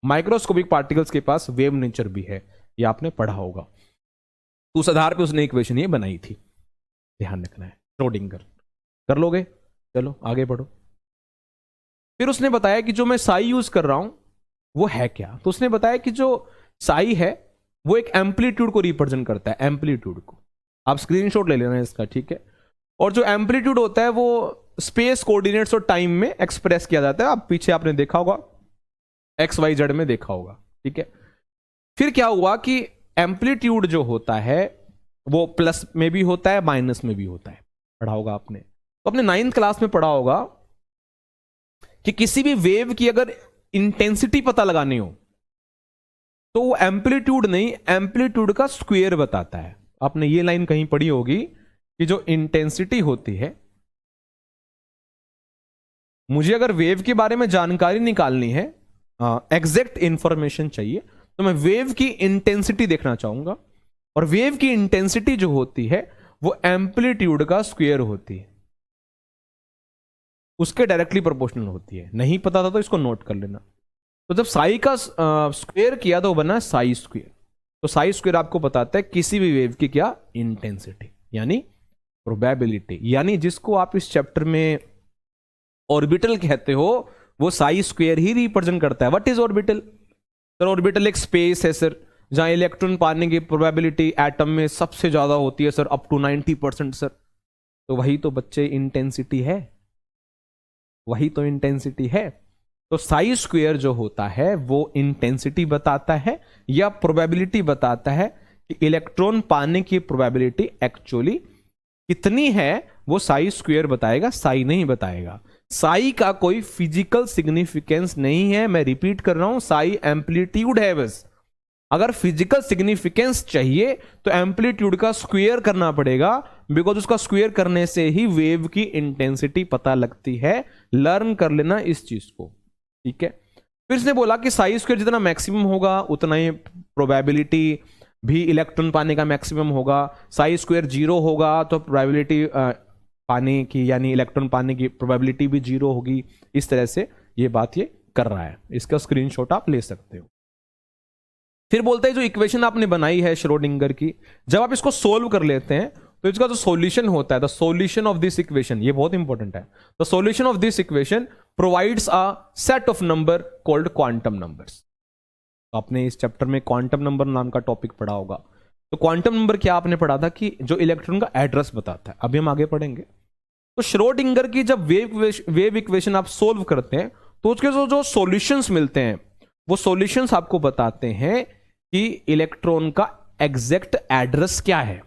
माइक्रोस्कोपिक पार्टिकल्स के पास वेव नेचर भी है, ये आपने पढ़ा होगा। तो उस आधार पे उसने इक्वेशन ये बनाई थी, ध्यान रखना है। श्रोडिंगर कर लोगे? चलो आगे बढ़ो। फिर उसने बताया कि जो मैं साई यूज कर रहा हूं वो है क्या। तो उसने बताया कि जो साई है वो एक एम्पलीट्यूड को रिप्रेजेंट करता है, एम्पलीट्यूड को। आप स्क्रीनशॉट ले लेना इसका, ठीक है। और जो एम्पलीट्यूड होता है वो स्पेस कोऑर्डिनेट्स और टाइम में एक्सप्रेस किया जाता है। आप पीछे आपने देखा होगा, एक्स वाई जेड में देखा होगा, ठीक है। फिर क्या हुआ कि एम्पलीट्यूड जो होता है वो प्लस में भी होता है, माइनस में भी होता है, पढ़ा होगा आपने। तो अपने 9th क्लास में पढ़ा होगा कि किसी भी वेव की अगर इंटेंसिटी पता लगानी हो तो वो एम्पलीट्यूड नहीं, एम्पलीट्यूड का स्क्वायर बताता है। आपने ये लाइन कहीं पढ़ी होगी कि जो इंटेंसिटी होती है, मुझे अगर वेव के बारे में जानकारी निकालनी है, एग्जैक्ट इंफॉर्मेशन चाहिए, तो मैं वेव की इंटेंसिटी देखना चाहूंगा, और वेव की इंटेंसिटी जो होती है वो एम्पलीट्यूड का स्क्वायर होती है, उसके डायरेक्टली प्रोपोर्शनल होती है। नहीं पता था तो इसको नोट कर लेना। तो जब साई का स्क्वायर किया तो बना साई स्क्वायर। तो साई स्क्वायर आपको बताता है किसी भी वेव की क्या इंटेंसिटी, यानी प्रोबेबिलिटी, यानी जिसको आप इस चैप्टर में ऑर्बिटल कहते हो वो साई स्क्वायर ही रिप्रेजेंट करता है। What is orbital? Sir orbital एक स्पेस है सर, जहां इलेक्ट्रॉन पाने की प्रोबेबिलिटी एटम में सबसे ज्यादा होती है सर, अप टू 90% सर। तो वही तो बच्चे इंटेंसिटी है, वही तो इंटेंसिटी है। तो साई स्क्वायर जो होता है वो इंटेंसिटी बताता है या प्रोबेबिलिटी बताता है कि इलेक्ट्रॉन पाने की प्रोबेबिलिटी एक्चुअली कितनी है, वो साई स्क्वायर बताएगा, साई नहीं बताएगा। साई का कोई फिजिकल सिग्निफिकेंस नहीं है, मैं रिपीट कर रहा हूं, साई एम्पलीट्यूड है बस। अगर फिजिकल सिग्निफिकेंस चाहिए तो एम्पलीट्यूड का स्क्वायर करना पड़ेगा, बिकॉज उसका स्क्वायर करने से ही वेव की इंटेंसिटी पता लगती है। लर्न कर लेना इस चीज को, ठीक है। फिर इसने बोला कि साई स्क्वायर जितना मैक्सिमम होगा उतना ही प्रोबेबिलिटी भी इलेक्ट्रॉन पाने का मैक्सिमम होगा। साई स्क्वायर 0 होगा तो प्रोबेबिलिटी पाने की, यानी इलेक्ट्रॉन पाने की प्रोबेबिलिटी भी 0 होगी। इस तरह से ये बात ये कर रहा है। इसका स्क्रीनशॉट आप ले सकते हो। फिर बोलते हैं जो इक्वेशन आपने बनाई है श्रोडिंगर की, जब आप इसको सोल्व कर लेते हैं तो इसका जो सॉल्यूशन होता है, the solution of this equation, ये बहुत इंपॉर्टेंट है, the solution of this equation provides a set of number called quantum numbers. तो आपने इस चैप्टर में क्वांटम नंबर नाम का टॉपिक पढ़ा होगा। तो क्वांटम नंबर क्या आपने पढ़ा था कि जो इलेक्ट्रॉन का एड्रेस बताता है। अभी हम आगे पढ़ेंगे। तो श्रोडिंगर की जब वेव इक्वेशन आप सोल्व करते हैं तो उसके जो सॉल्यूशंस मिलते हैं वो सॉल्यूशंस आपको बताते हैं कि इलेक्ट्रॉन का एग्जैक्ट एड्रेस क्या है,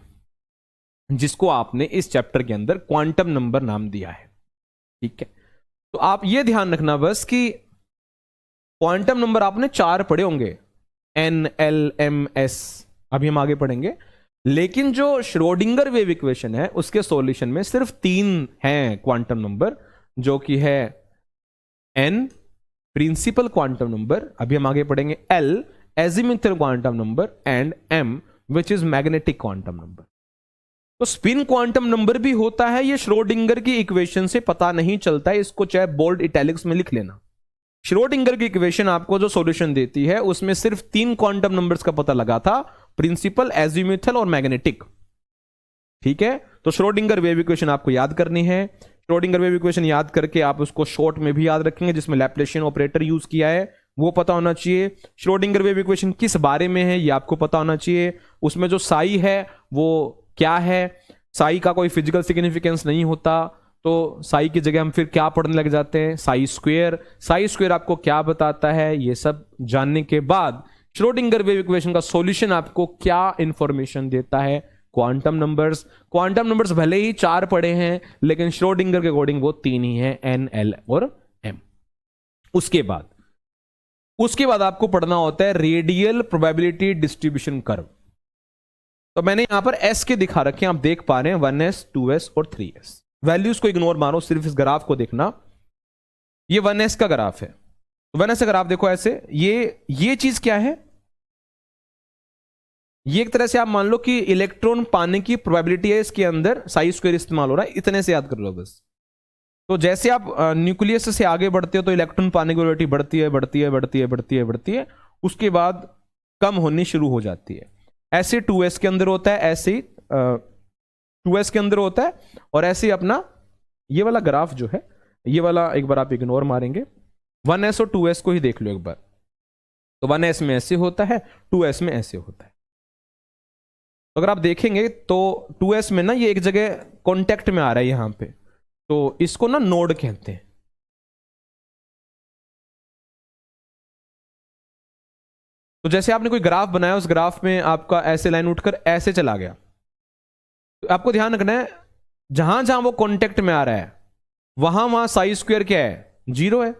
जिसको आपने इस चैप्टर के अंदर क्वांटम नंबर नाम दिया है। ठीक है, तो आप ये ध्यान रखना बस कि क्वांटम नंबर आपने 4 पढ़े होंगे, एन, एल, एम, एस, अभी हम आगे पढ़ेंगे। लेकिन जो श्रोडिंगर वेव इक्वेशन है उसके सॉल्यूशन में सिर्फ 3 हैं क्वांटम नंबर, जो कि है एन प्रिंसिपल क्वांटम नंबर, अभी हम आगे पढ़ेंगे, l azimuthal quantum number, and m which is magnetic quantum number. तो स्पिन क्वांटम नंबर भी होता है, ये श्रोडिंगर की इक्वेशन से पता नहीं चलता है, इसको चाहे बोल्ड इटैलिक्स में लिख लेना। श्रोडिंगर की इक्वेशन आपको जो सॉल्यूशन देती है उसमें सिर्फ 3 क्वांटम नंबर्स का पता लगा था, प्रिंसिपल, एजिमुथल और मैग्नेटिक। ठीक है, तो श्रोडिंगर वेव इक्वेशन आपको याद करनी है। श्रोडिंगर वेव इक्वेशन याद करके आप उसको शॉर्ट में भी याद रखेंगे, जिसमें लैप्लेशियन ऑपरेटर यूज किया है वो पता होना चाहिए। श्रोडिंगर वेव इक्वेशन किस बारे में है ये आपको पता होना चाहिए। उसमें जो साई है वो क्या है, साई का कोई फिजिकल सिग्निफिकेंस नहीं होता, तो साई की जगह हम फिर क्या पढ़ने लग जाते हैं, साई स्क्वायर। साई स्क्वायर आपको क्या बताता है, ये सब जानने के बाद श्रोडिंगर वेव इक्वेशन का सॉल्यूशन आपको क्या इंफॉर्मेशन देता है, क्वांटम नंबर्स। क्वांटम नंबर्स भले ही 4 पढ़े हैं लेकिन श्रोडिंगर के अकॉर्डिंग वो 3 ही हैं, एन, एल और एम। उसके बाद आपको पढ़ना होता है रेडियल प्रोबेबिलिटी डिस्ट्रीब्यूशन कर्व। तो मैंने यहां पर एस के दिखा रखे हैं, आप देख पा रहे हैं 1s, 2s और 3s। वैल्यूज को इग्नोर मारो, सिर्फ इस ग्राफ को देखना। ये 1s का ग्राफ है। 1s का ग्राफ देखो ऐसे, ये चीज क्या है, ये एक तरह से आप मान लो कि इलेक्ट्रॉन पाने की प्रोबेबिलिटी है, इसके अंदर साई स्क्वायर इस्तेमाल हो रहा है, इतने से याद कर लो बस। तो जैसे आप न्यूक्लियस से आगे बढ़ते हो तो इलेक्ट्रॉन पाने की प्रोबेबिलिटी बढ़ती है, बढ़ती है, बढ़ती है, बढ़ती है, बढ़ती है, उसके बाद कम होनी शुरू हो जाती है। ऐसे 2s के अंदर होता है, ऐसे 2s के अंदर होता है, और ऐसे अपना ये वाला ग्राफ जो है, ये वाला एक बार आप इग्नोर मारेंगे, 1s और 2s को ही देख लो एक बार। तो 1s में ऐसे होता है, 2s में ऐसे होता है। तो अगर आप देखेंगे तो 2s में ना ये एक जगह कॉन्टेक्ट में आ रहा है यहां पे, तो इसको ना नोड कहते हैं। तो जैसे आपने कोई ग्राफ बनाया, उस ग्राफ में आपका ऐसे लाइन उठकर ऐसे चला गया, तो आपको ध्यान रखना है जहां जहां वो कॉन्टेक्ट में आ रहा है वहां वहां साई स्क्वायर क्या है, 0 है।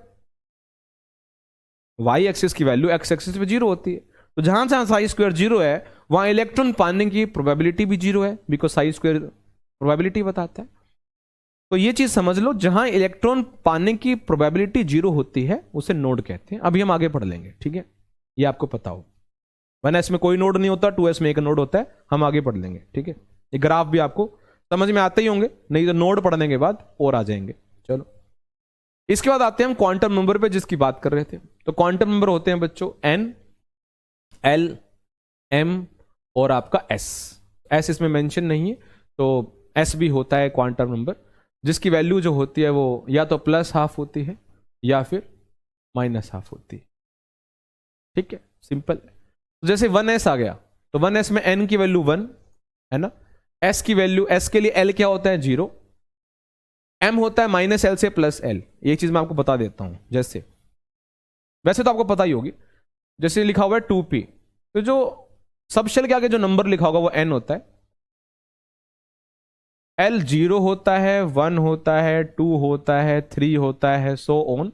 वाई एक्सिस की वैल्यू एक्स एक्सिस पे 0 होती है, तो जहां जहां साई स्क्वायर 0 है वहां इलेक्ट्रॉन पाने की प्रोबेबिलिटी भी 0 है, बिकॉज साई स्क्वायर प्रोबेबिलिटी बताता है। तो ये चीज समझ लो, जहां इलेक्ट्रॉन पाने की प्रोबेबिलिटी 0 होती है उसे नोड कहते हैं। अभी हम आगे पढ़ लेंगे, ठीक है, ये आपको पता हो। 1s में कोई नोड नहीं होता, 2s में एक नोड होता है, हम आगे पढ़ लेंगे, ठीक है। ये ग्राफ भी आपको समझ में आते ही होंगे, नहीं तो नोड पढ़ने के बाद और आ जाएंगे। चलो, इसके बाद आते हैं हम क्वांटम नंबर पे जिसकी बात कर रहे थे। तो क्वांटम नंबर होते हैं बच्चों n, l, m और आपका s इसमें मेंशन नहीं है, तो s भी होता है क्वांटम नंबर, जिसकी वैल्यू जो होती है वो या तो +½ होती है या फिर -½ होती है। ठीक है, सिंपल है। तो जैसे 1s आ गया, तो 1s में n की वैल्यू 1 है ना, s की वैल्यू, s के लिए l क्या होता है, 0, m होता है -l से +l। ये चीज मैं आपको बता देता हूं, जैसे वैसे तो आपको पता ही होगी, जैसे लिखा हुआ है 2p, तो जो सब शेल के आगे जो नंबर लिखा होगा वो n होता है, l 0 होता है, 1 होता है, 2 होता है, 3 होता है, सो ऑन।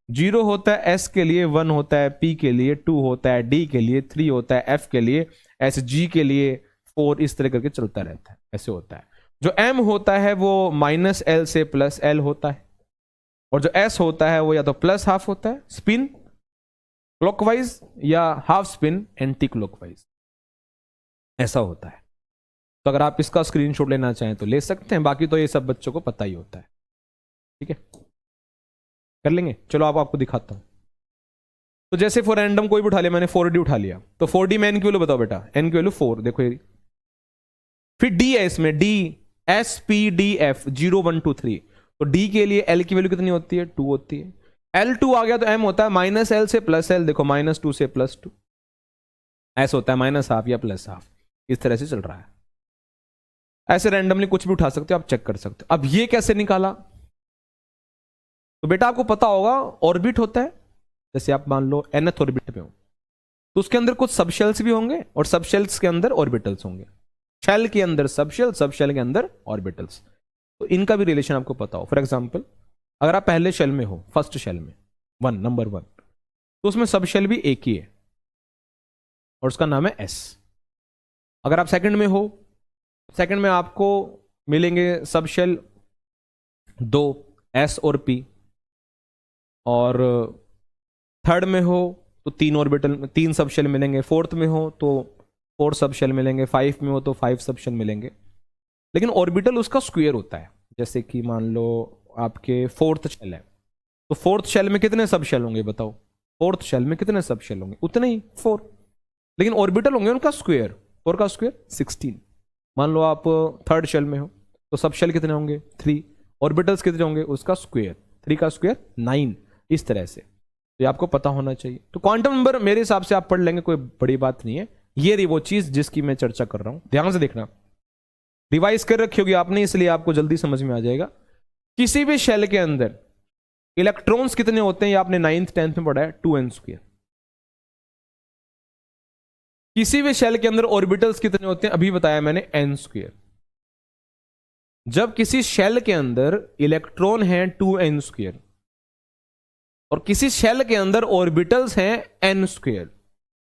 0 होता है s के लिए, 1 होता है p के लिए, 2 होता है d के लिए, 3 होता है f के लिए, ऐसे g के लिए, 4 इस तरह करके चलता रहता है, ऐसे होता है। जो m होता है वो -l से +l होता है, और जो s होता है वो या तो +½ होता है स्पिन क्लॉकवाइज या हाफ स्पिन एंटी क्लॉकवाइज, ऐसा होता है। तो अगर आप इसका स्क्रीनशॉट लेना चाहें तो ले सकते हैं, बाकी तो ये सब बच्चों को पता ही होता है। ठीक है, कर लेंगे। चलो आपको दिखाता हूं। तो जैसे फॉर रैंडम कोई भी उठा लिया, मैंने 4D उठा लिया, तो 4D में एन की वैल्यू बताओ बेटा, एन की वैल्यू 4, देखो ये। फिर डी है इसमें, D S P D F 0 1 2 3, तो डी के लिए एल की वैल्यू कितनी होती है, 2 होती है। L2 आ गया तो M होता है माइनस एल से प्लस एल, देखो -2 से +2, ऐसा होता है -12 या +12, इस तरह से चल रहा है। ऐसे रैंडमली कुछ भी उठा सकते हो, आप चेक कर सकते हो। अब ये कैसे निकाला, तो बेटा आपको पता होगा ऑर्बिट होता है, जैसे आप मान लो nth ऑर्बिट पे हो, तो उसके अंदर कुछ सबशेल्स भी होंगे और सबशेल्स के अंदर ऑर्बिटल्स होंगे। शेल के अंदर सबशेल, सबशेल के अंदर ऑर्बिटल्स, तो इनका भी रिलेशन आपको पता हो। फॉर एग्जांपल अगर आप पहले शेल में हो, फर्स्ट शेल में नंबर 1, तो उसमें सबशेल भी एक ही है और उसका नाम है S। अगर आप सेकंड में हो, सेकंड में आपको मिलेंगे सबशेल 2 S और P, और थर्ड में हो तो 3 ऑर्बिटल, 3 सबशेल मिलेंगे, फोर्थ में हो तो 4 सबशेल मिलेंगे, 5 में हो तो 5 सबशेल मिलेंगे। लेकिन ऑर्बिटल उसका स्क्वायर होता है, जैसे कि मान लो आपके फोर्थ शेल है, तो फोर्थ शेल में कितने सबशेल होंगे बताओ, फोर्थ शेल में कितने सबशेल होंगे, उतने ही 4, लेकिन ऑर्बिटल होंगे उनका स्क्वायर, 4 का स्क्वायर 16। मान लो आप थर्ड शेल में हो तो सबशेल कितने होंगे, 3, ऑर्बिटल्स कितने होंगे, उसका स्क्वायर, 3 का स्क्वायर 9, इस तरह से। तो ये आपको पता होना चाहिए। तो क्वांटम नंबर मेरे हिसाब से आप पढ़ लेंगे, कोई बड़ी बात नहीं है। ये रही वो चीज जिसकी मैं चर्चा कर रहा हूं, ध्यान से देखना, रिवाइज कर रखी होगी आपने, इसलिए आपको जल्दी समझ में आ जाएगा। किसी भी शेल के अंदर इलेक्ट्रॉन्स कितने होते हैं, ये आपने 9th 10th में पढ़ा है, 2n²। किसी भी शेल के अंदर ऑर्बिटल्स कितने होते हैं, अभी बताया मैंने, n²। जब किसी शेल के अंदर इलेक्ट्रॉन है 2n², और किसी शेल के अंदर ऑर्बिटल्स हैं n²,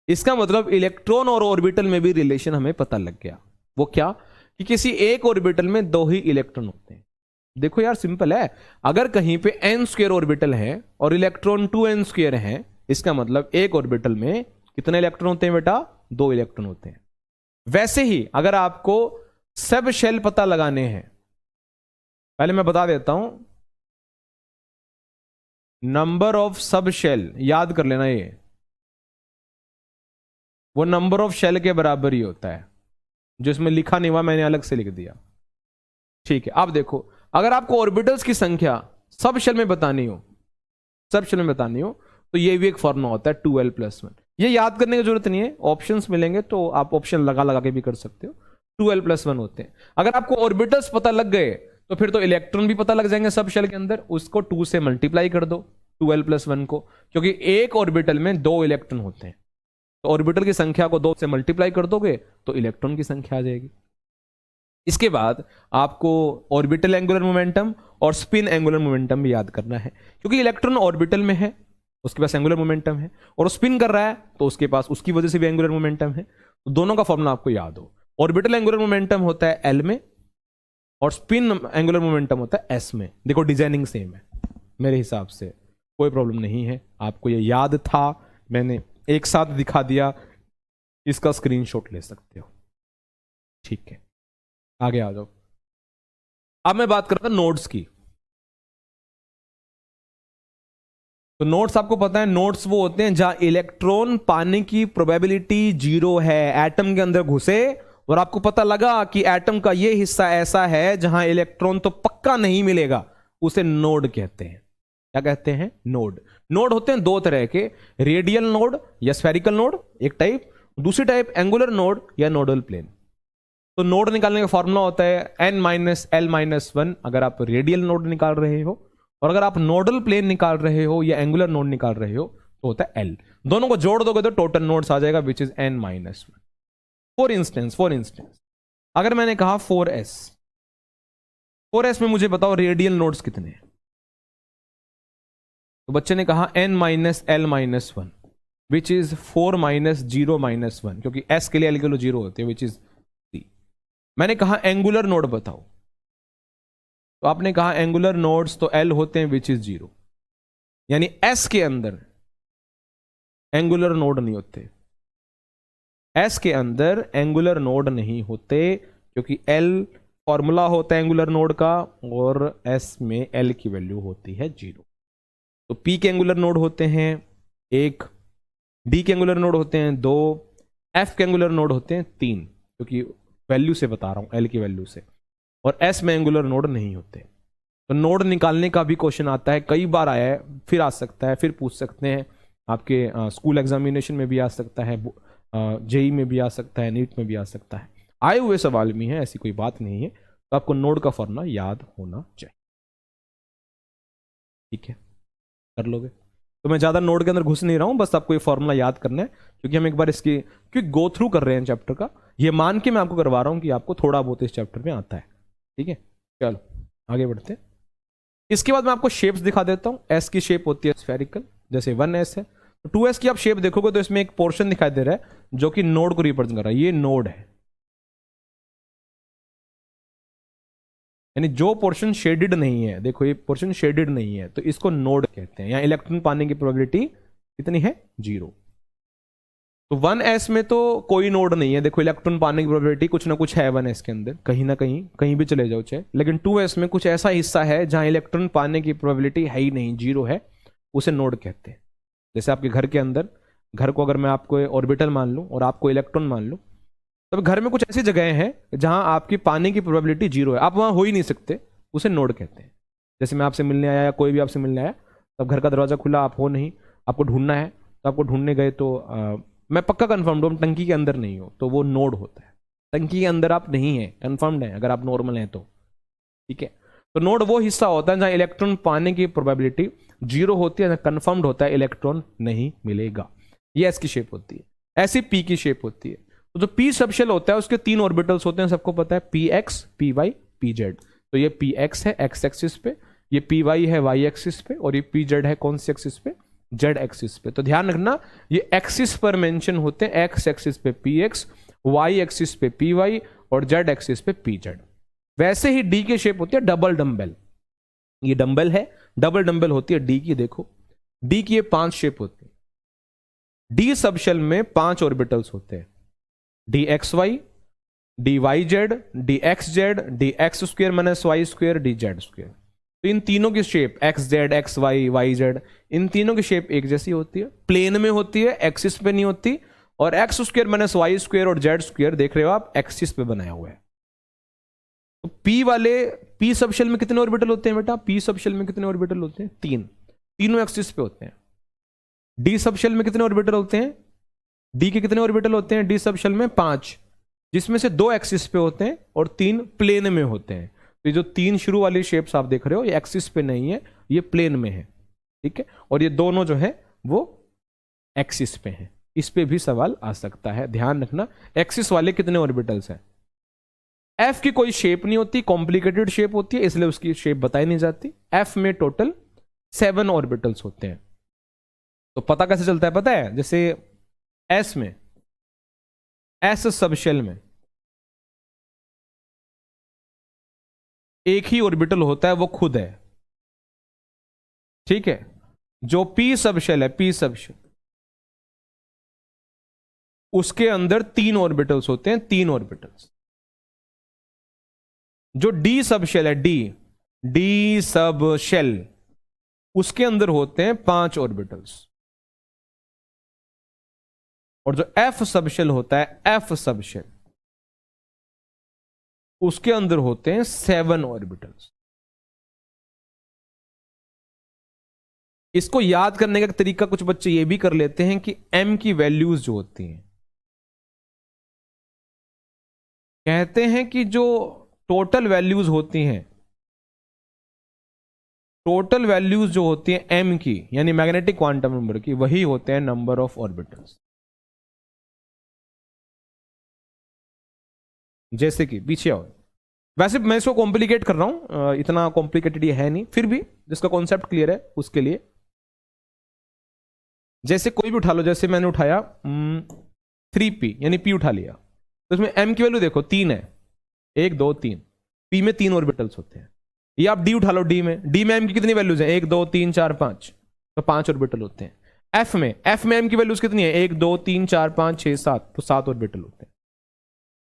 इसका मतलब इलेक्ट्रॉन और ऑर्बिटल में भी रिलेशन हमें पता लग गया। वो क्या, कि किसी एक ऑर्बिटल में 2 ही इलेक्ट्रॉन होते हैं। देखो यार सिंपल है, अगर कहीं पे n² ऑर्बिटल है और इलेक्ट्रॉन 2n² है, इसका मतलब एक ऑर्बिटल में कितने इलेक्ट्रॉन होते हैं बेटा, 2 इलेक्ट्रॉन होते हैं। वैसे ही अगर आपको सब शेल पता लगाने हैं, पहले मैं बता देता हूं, नंबर ऑफ सब शेल याद कर लेना, ये वो नंबर ऑफ शेल के बराबर ही होता है, जो इसमें लिखा नहीं हुआ मैंने अलग से लिख दिया, ठीक है। अब देखो, अगर आपको ऑर्बिटल्स की संख्या सब शेल में बतानी हो, सब शेल में बतानी हो, तो ये भी एक फॉर्मूला होता है 2l+1। ये याद करने की जरूरत नहीं है, ऑप्शंस मिलेंगे तो आप ऑप्शन लगा लगा के भी कर सकते हो। 2l+1 होते हैं। अगर आपको ऑर्बिटल्स पता लग गए तो फिर तो इलेक्ट्रॉन भी पता लग जाएंगे सब शेल के अंदर, उसको 2 से मल्टीप्लाई कर दो 2l+1 को, क्योंकि एक ऑर्बिटल में 2 इलेक्ट्रॉन होते हैं, तो ऑर्बिटल की संख्या को 2 से मल्टीप्लाई कर दोगे तो इलेक्ट्रॉन की संख्या आ जाएगी। इसके बाद आपको ऑर्बिटल एंगुलर मोमेंटम और स्पिन एंगुलर मोमेंटम भी याद करना है, क्योंकि इलेक्ट्रॉन ऑर्बिटल में है, उसके पास एंगुलर मोमेंटम है, और स्पिन कर रहा है तो उसके पास उसकी वजह से भी एंगुलर मोमेंटम है। तो दोनों का फॉर्मूला आपको याद हो, ऑर्बिटल एंगुलर मोमेंटम होता है L में और स्पिन एंगुलर मोमेंटम होता है S में। देखो डिजाइनिंग सेम है, मेरे हिसाब से कोई प्रॉब्लम नहीं है। आपको ये याद था, मैंने एक साथ दिखा दिया, इसका स्क्रीनशॉट ले सकते हो, ठीक है। आगे आ जाओ। अब मैं बात कर रहा था नोड्स की। तो नोड्स आपको पता है, नोड्स वो होते हैं जहां इलेक्ट्रॉन पाने की प्रोबेबिलिटी 0 है। एटम के अंदर घुसे और आपको पता लगा कि एटम का ये हिस्सा ऐसा है जहां इलेक्ट्रॉन तो पक्का नहीं मिलेगा, उसे नोड कहते हैं। क्या कहते हैं, नोड। नोड होते हैं 2 तरह के, रेडियल नोड या स्फेरिकल नोड एक टाइप, दूसरी टाइप एंगुलर नोड या नोडल प्लेन। तो नोड निकालने का फॉर्मूला होता है n-l-1 अगर आप रेडियल नोड निकाल रहे हो, और अगर आप नोडल प्लेन निकाल रहे हो या एंगुलर नोड निकाल रहे हो तो होता है l। दोनों को जोड़ दोगे तो टोटल नोड्स आ जाएगा which is n-1। For instance अगर मैंने कहा 4s में मुझे बताओ रेडियल नोड्स कितने हैं, तो बच्चे ने कहा n-l-1 विच इज 4 - 0 - 1, क्योंकि s के लिए l के लिए 0 होते हैं, विच इज 3। मैंने कहा एंगुलर नोड बताओ, तो आपने कहा एंगुलर नोड्स तो l होते हैं विच इज 0, यानी s के अंदर एंगुलर नोड नहीं होते, s के अंदर एंगुलर नोड नहीं होते, क्योंकि l फॉर्मूला होता है एंगुलर नोड का और s में l की वैल्यू होती है 0। तो p के एंगुलर नोड होते हैं 1, डी के एंगुलर नोड होते हैं 2, एफ के एंगुलर नोड होते हैं 3, क्योंकि वैल्यू से बता रहा हूं, एल की वैल्यू से, और एस में एंगुलर नोड नहीं होते। तो नोड निकालने का भी क्वेश्चन आता है, कई बार आया है, फिर आ सकता है, फिर पूछ सकते हैं, आपके स्कूल एग्जामिनेशन में भी आ सकता है, जेई में भी आ सकता है, नीट में भी आ सकता है, आए हुए सवाल में है, ऐसी कोई बात नहीं है। तो आपको नोड का फॉर्मूला याद होना चाहिए, ठीक है, कर लोगे। तो मैं ज़्यादा नोड के अंदर घुस नहीं रहा हूं, बस आपको ये फॉर्मूला याद करना है, क्योंकि हम एक बार इसकी क्योंकि गो थ्रू कर रहे हैं चैप्टर का, ये मान के मैं आपको करवा रहा हूं कि आपको थोड़ा बहुत इस चैप्टर में आता है, ठीक है। चलो आगे बढ़ते हैं। इसके बाद मैं आपको शेप्स दिखा देता हूं। एस की शेप होती है स्फेरिकल, जैसे 1s है, तो 2s की आप शेप देखोगे तो इसमें एक पोर्शन दिखाई दे रहा है जो कि नोड को रिप्रेजेंट कर रहा है, ये नोड है, यानी जो पोर्शन शेडेड नहीं है, देखो ये पोर्शन शेडेड नहीं है, तो इसको नोड कहते हैं। यहां इलेक्ट्रॉन पाने की प्रोबेबिलिटी कितनी है? 0। तो 1s में तो कोई नोड नहीं है, देखो इलेक्ट्रॉन पाने की प्रोबेबिलिटी कुछ ना कुछ है 1s के अंदर, कहीं ना कहीं, कहीं भी चले जाओ चाहे, लेकिन 2s में कुछ ऐसा हिस्सा है जहां इलेक्ट्रॉन पाने की प्रोबेबिलिटी है ही नहीं, 0 है, उसे नोड कहते हैं। जैसे आपके घर के अंदर, घर को अगर मैं आपको ऑर्बिटल मान लूं और आपको इलेक्ट्रॉन मान लूं, तब घर में कुछ ऐसी जगह हैं जहां आपकी पाने की प्रोबेबिलिटी 0 है, आप वहां हो ही नहीं सकते, उसे नोड कहते हैं। जैसे मैं आपसे मिलने आया या कोई भी आपसे मिलने आया, तब घर का दरवाजा खुला, आप हो नहीं, आपको ढूंढना है, तो आपको ढूंढने गए, तो मैं पक्का कंफर्म्ड हूं टंकी के अंदर नहीं हो, तो वो नोड होता है। टंकी के अंदर आप नहीं है, कंफर्म्ड है, अगर आप नॉर्मल हैं तो, ठीक है। तो नोड वो हिस्सा होता है जहां इलेक्ट्रॉन पाने की प्रोबेबिलिटी 0 होती है, कंफर्म्ड होता है इलेक्ट्रॉन नहीं मिलेगा। ये एस की शेप होती है। ऐसी पी की शेप होती है। तो जो पी सबशेल होता है उसके 3 ऑर्बिटल्स होते हैं, सबको पता है, p x, p y, p z. तो ये पी एक्स है एक्स एक्सिस पे, ये पी वाई है वाई एक्सिस पे, और ये पी जेड है कौन सी एक्सिस पे? जेड एक्सिस पे। तो ध्यान रखना ये एक्सिस पर मेंशन होते हैं, एक्स एक्सिस पे पी एक्स, वाई एक्सिस पे पी वाई, और जेड एक्सिस पे पी जेड। वैसे ही डी की शेप होती है डबल डंबल, ये डंबल है, डबल डंबल होती है डी की। देखो डी की ये 5 शेप होती है। डी सबशेल में 5 ऑर्बिटल्स होते हैं, D X Y, D Y Z, D X Z, D X square minus Y square, D Z square. तो इन तीनों की shape X Z, X Y, Y Z, इन तीनों की शेप एक जैसी होती है, प्लेन में होती है, एक्सिस पे नहीं होती। और x square minus Y square और जेड स्क्वेयर देख रहे हो आप, एक्सिस पे बनाया हुआ है। तो पी वाले, पी सबशेल में कितने ऑर्बिटल होते हैं बेटा? पी सबशेल में कितने ऑर्बिटल होते हैं? 3, तीनों एक्सिस पे होते हैं। डी सबशेल में कितने ऑर्बिटल होते हैं? डी के कितने ऑर्बिटल होते हैं? डी सबशेल में 5, जिसमें से 2 एक्सिस पे होते हैं और 3 प्लेन में होते हैं। तो ये जो 3 शुरू वाली शेप्स आप देख रहे हो, ये एक्सिस पे नहीं है, ये प्लेन में है, ठीक है। और ये दोनों जो है वो एक्सिस पे हैं। इस पे भी सवाल आ सकता है, ध्यान रखना। एक्सिस वाले कितने ऑर्बिटल्स हैं? एफ की कोई शेप नहीं होती, कॉम्प्लिकेटेड शेप होती है, इसलिए उसकी शेप बताई नहीं जाती। एफ में टोटल 7 ऑर्बिटल्स होते हैं। तो पता कैसे चलता है? पता है, जैसे एस में, एस सबशेल में एक ही ऑर्बिटल होता है, वो खुद है, ठीक है। जो पी सबशेल है, पी सबशेल, उसके अंदर 3 ऑर्बिटल्स होते हैं, 3 ऑर्बिटल्स। जो डी सबशेल है, डी सबशेल, उसके अंदर होते हैं 5 ऑर्बिटल्स। और जो एफ सबशेल होता है, एफ सबशेल, उसके अंदर होते हैं 7 ऑर्बिटल्स। इसको याद करने का तरीका कुछ बच्चे ये भी कर लेते हैं कि m की वैल्यूज जो होती हैं, कहते हैं कि जो टोटल वैल्यूज होती हैं, टोटल वैल्यूज जो होती हैं m की, यानी मैग्नेटिक क्वांटम नंबर की, वही होते हैं नंबर ऑफ ऑर्बिटल्स। जैसे कि पीछे आओ, वैसे मैं इसको कॉम्प्लिकेट कर रहा हूं, इतना कॉम्प्लिकेटेड ये है नहीं, फिर भी जिसका कॉन्सेप्ट क्लियर है उसके लिए। जैसे कोई भी उठा लो, जैसे मैंने उठाया 3p, यानी p उठा लिया, तो इसमें m की वैल्यू देखो 3 है, 1 2 3, p में 3 ऑर्बिटल्स होते हैं। ये आप d उठा लो, d में m की कितनी वैल्यूज हैं? 1 2 3 4 5, तो 5 ऑर्बिटल होते हैं। f में m की वैल्यूज कितनी है? 1 2 3 4 5 6 7, तो 7 ऑर्बिटल होते हैं।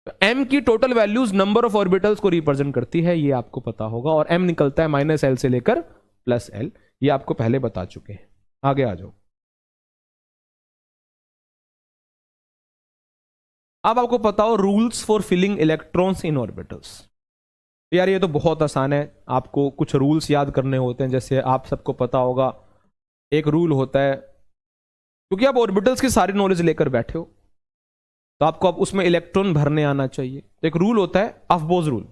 तो m की total values number of orbitals को रिप्रेजेंट करती है, ये आपको पता होगा। और m निकलता है -l से लेकर +l, ये आपको पहले बता चुके हैं। आगे आ जाओ। अब आपको पता हो rules for filling electrons in orbitals. यार ये तो बहुत आसान है, आपको कुछ रूल्स याद करने होते हैं। जैसे आप सबको पता होगा एक रूल होता है, क्योंकि आप ऑर्बिटल्स की सारी नॉलेज लेकर बैठे हो तो आपको अब उसमें इलेक्ट्रॉन भरने आना चाहिए। तो एक रूल होता है अफबोज रूल।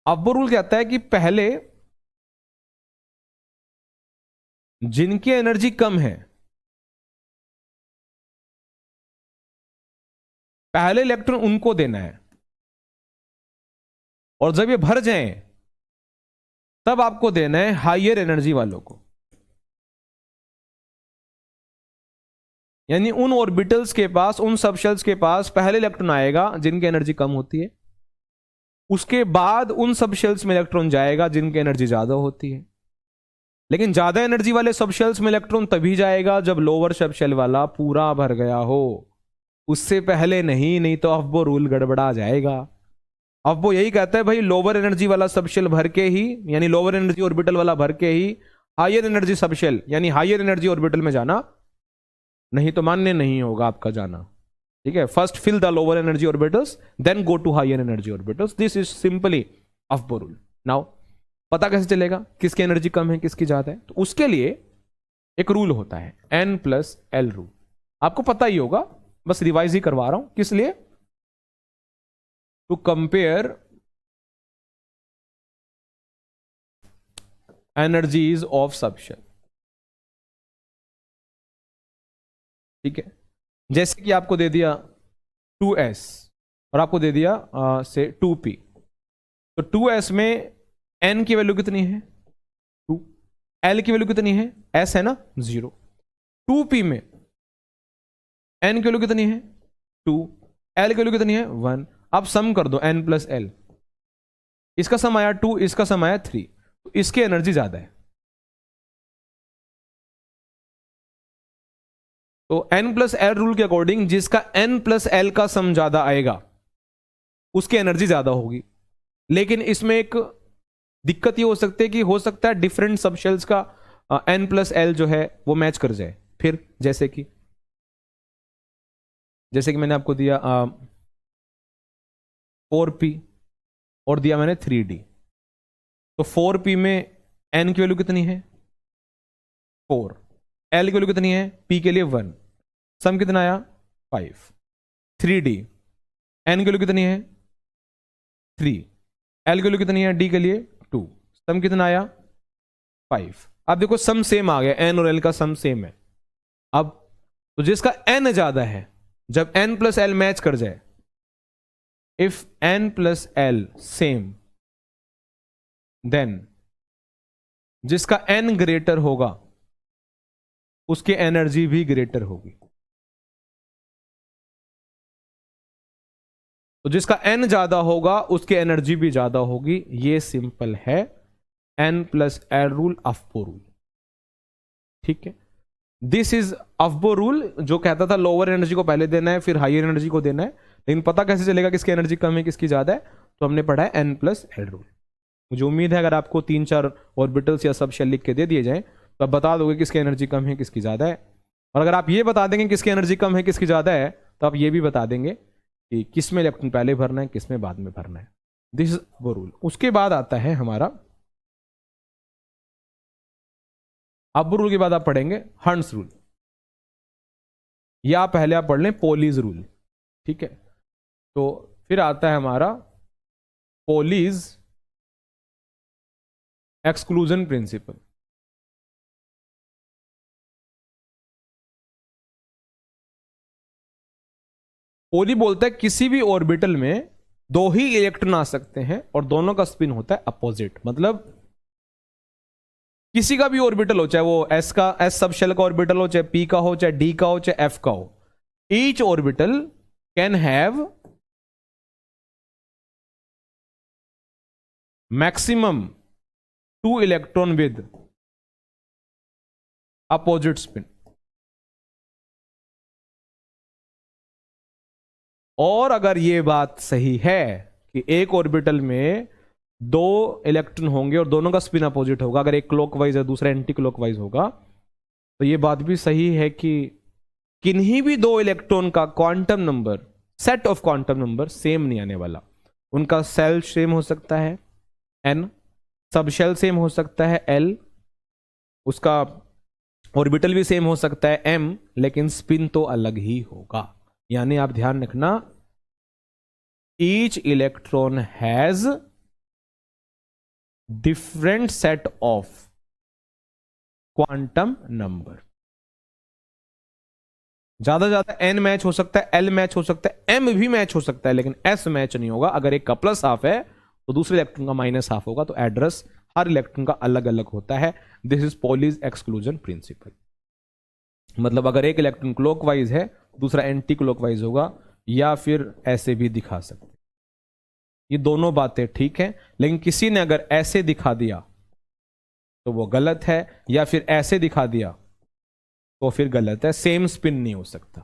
अफबो रूल कहता है कि पहले जिनकी एनर्जी कम है पहले इलेक्ट्रॉन उनको देना है, और जब ये भर जाएं तब आपको देना है हायर एनर्जी वालों को। यानी उन ऑर्बिटल्स के पास, उन सबशेल्स के पास पहले इलेक्ट्रॉन आएगा जिनकी एनर्जी कम होती है, उसके बाद उन सबशेल्स में इलेक्ट्रॉन जाएगा जिनकी एनर्जी ज्यादा होती है। लेकिन ज्यादा एनर्जी वाले सबशेल्स में इलेक्ट्रॉन तभी जाएगा जब लोअर सबशेल वाला पूरा भर गया हो, उससे पहले नहीं, नहीं तो अफबो रूल गड़बड़ा जाएगा। अफबो यही कहता है भाई लोअर एनर्जी वाला सबशेल भर के ही, यानी लोअर एनर्जी ऑर्बिटल वाला भर के ही हायर एनर्जी सबशेल यानी हायर एनर्जी ऑर्बिटल में जाना, नहीं तो मान्य नहीं होगा आपका जाना। ठीक है, first fill the lower energy orbitals then go to higher energy orbitals. This is simply Aufbau rule. Now पता कैसे चलेगा किसकी एनर्जी कम है किसकी ज्यादा है? तो उसके लिए एक रूल होता है N+L रूल। आपको पता ही होगा, बस रिवाइज ही करवा रहा हूं। किस लिए? To compare energies of subshell. ठीक है, जैसे कि आपको दे दिया 2s और आपको दे दिया से 2p, तो 2s में n की वैल्यू कितनी है 2, l की वैल्यू कितनी है, s है ना 0, 2p में n की वैल्यू कितनी है 2, l की वैल्यू कितनी है 1। अब सम कर दो N+L, इसका सम आया 2, इसका सम आया 3, तो इसकी एनर्जी ज्यादा है। तो N+L रूल के अकॉर्डिंग जिसका N+L का सम ज्यादा आएगा उसकी एनर्जी ज्यादा होगी। लेकिन इसमें एक दिक्कत ये हो सकती है कि हो सकता है डिफरेंट सबशेल्स का N+L जो है वो मैच कर जाए। फिर जैसे कि मैंने आपको दिया 4p और दिया मैंने 3d, तो 4p में n की वैल्यू कितनी है 4, l की वैल्यू कितनी है p के लिए 1, सम कितना आया 5। 3d n की वैल्यू कितनी है 3, l की वैल्यू कितनी है d के लिए 2, सम कितना आया 5। अब देखो सम सेम आ गया, n और l का सम सेम है। अब तो जिसका n ज्यादा है, जब N+L मैच कर जाए, इफ N+L सेम, देन जिसका n ग्रेटर होगा उसकी एनर्जी भी ग्रेटर होगी। तो जिसका n ज्यादा होगा उसकी एनर्जी भी ज्यादा होगी। ये सिंपल है N+L रूल, अफबो रूल। ठीक है, दिस इज अफबो रूल, जो कहता था लोअर एनर्जी को पहले देना है फिर हायर एनर्जी को देना है। लेकिन पता कैसे चलेगा किसकी एनर्जी कम है किसकी ज्यादा है? तो हमने पढ़ा है N+L रूल। मुझे उम्मीद है अगर आपको 3-4 ऑर्बिटल्स या सबशेल लिख के दे दिए जाएं तो आप बता दोगे किसकी एनर्जी कम है किसकी ज्यादा है। और अगर आप ये बता देंगे किसकी एनर्जी कम है किसकी ज्यादा है तो आप ये भी बता देंगे कि किस में इलेक्ट्रॉन पहले भरना है किस में बाद में भरना है। दिस इज वो रूल। उसके बाद आता है हमारा अफबो रूल के बाद आप पढ़ेंगे हंट्स रूल, या पहले आप पढ़ लें पोलीज रूल। ठीक है, तो फिर आता है हमारा पोलीज एक्सक्लूजन प्रिंसिपल। पोली बोलता है किसी भी ऑर्बिटल में दो ही इलेक्ट्रॉन आ सकते हैं और दोनों का स्पिन होता है अपोजिट। मतलब किसी का भी ऑर्बिटल हो, चाहे वो एस सबशेल का ऑर्बिटल हो, चाहे पी का हो, चाहे डी का हो, चाहे एफ का हो, each orbital can have maximum 2 electron with opposite spin. और अगर ये बात सही है कि एक ऑर्बिटल में 2 इलेक्ट्रॉन होंगे और दोनों का स्पिन अपोजिट होगा, अगर एक क्लॉकवाइज है दूसरा एंटी क्लॉकवाइज होगा, तो ये बात भी सही है कि किन्हीं भी दो इलेक्ट्रॉन का quantum number, set of quantum number same नहीं आने वाला। उनका सेल सेम हो सकता है n, सब शेल सेम हो सकता है l, उसका ऑर्बिटल भी सेम हो सकता है m, लेकिन स्पिन तो अलग ही होगा। यानी आप ध्यान रखना, each electron has different set of quantum number. ज्यादा ज्यादा n मैच हो सकता है, l मैच हो सकता है, m भी मैच हो सकता है, लेकिन s मैच नहीं होगा। अगर एक का प्लस हाफ है तो दूसरे इलेक्ट्रॉन का माइनस हाफ होगा। तो एड्रेस हर इलेक्ट्रॉन का अलग अलग होता है। This is Pauli's exclusion principle. मतलब अगर एक इलेक्ट्रॉन क्लॉकवाइज है, दूसरा एंटी क्लॉकवाइज होगा, या फिर ऐसे भी दिखा सकते। ये दोनों बातें ठीक है, लेकिन किसी ने अगर ऐसे दिखा दिया तो वो गलत है, या फिर ऐसे दिखा दिया तो फिर गलत है। सेम स्पिन नहीं हो सकता।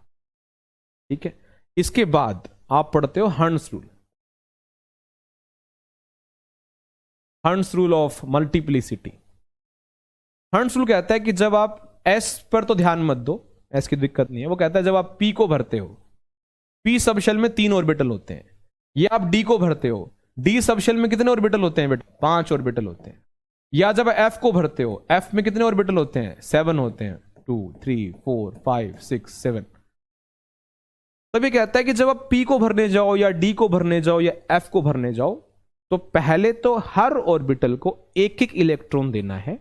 ठीक है, इसके बाद आप पढ़ते हो hertz rule. Hertz rule of multiplicity. Hertz rule कहता है कि जब आप s पर तो ध्यान मत दो, s की दिक्कत नहीं है। वो कहता है जब आप p को भरते हो, p सबशेल में 3 ऑर्बिटल होते हैं। या आप d को भरते हो, d सबशेल में कितने ऑर्बिटल होते हैं बेटा? 5 ऑर्बिटल होते हैं। या जब f को भरते हो, f में कितने ऑर्बिटल होते हैं? 7 होते हैं। 2 3 4 5 6 7। तब ये कहता है कि जब आप p को भरने जाओ, या d को भरने जाओ, या f को भरने जाओ, तो पहले तो हर ऑर्बिटल को एक एक इलेक्ट्रॉन देना है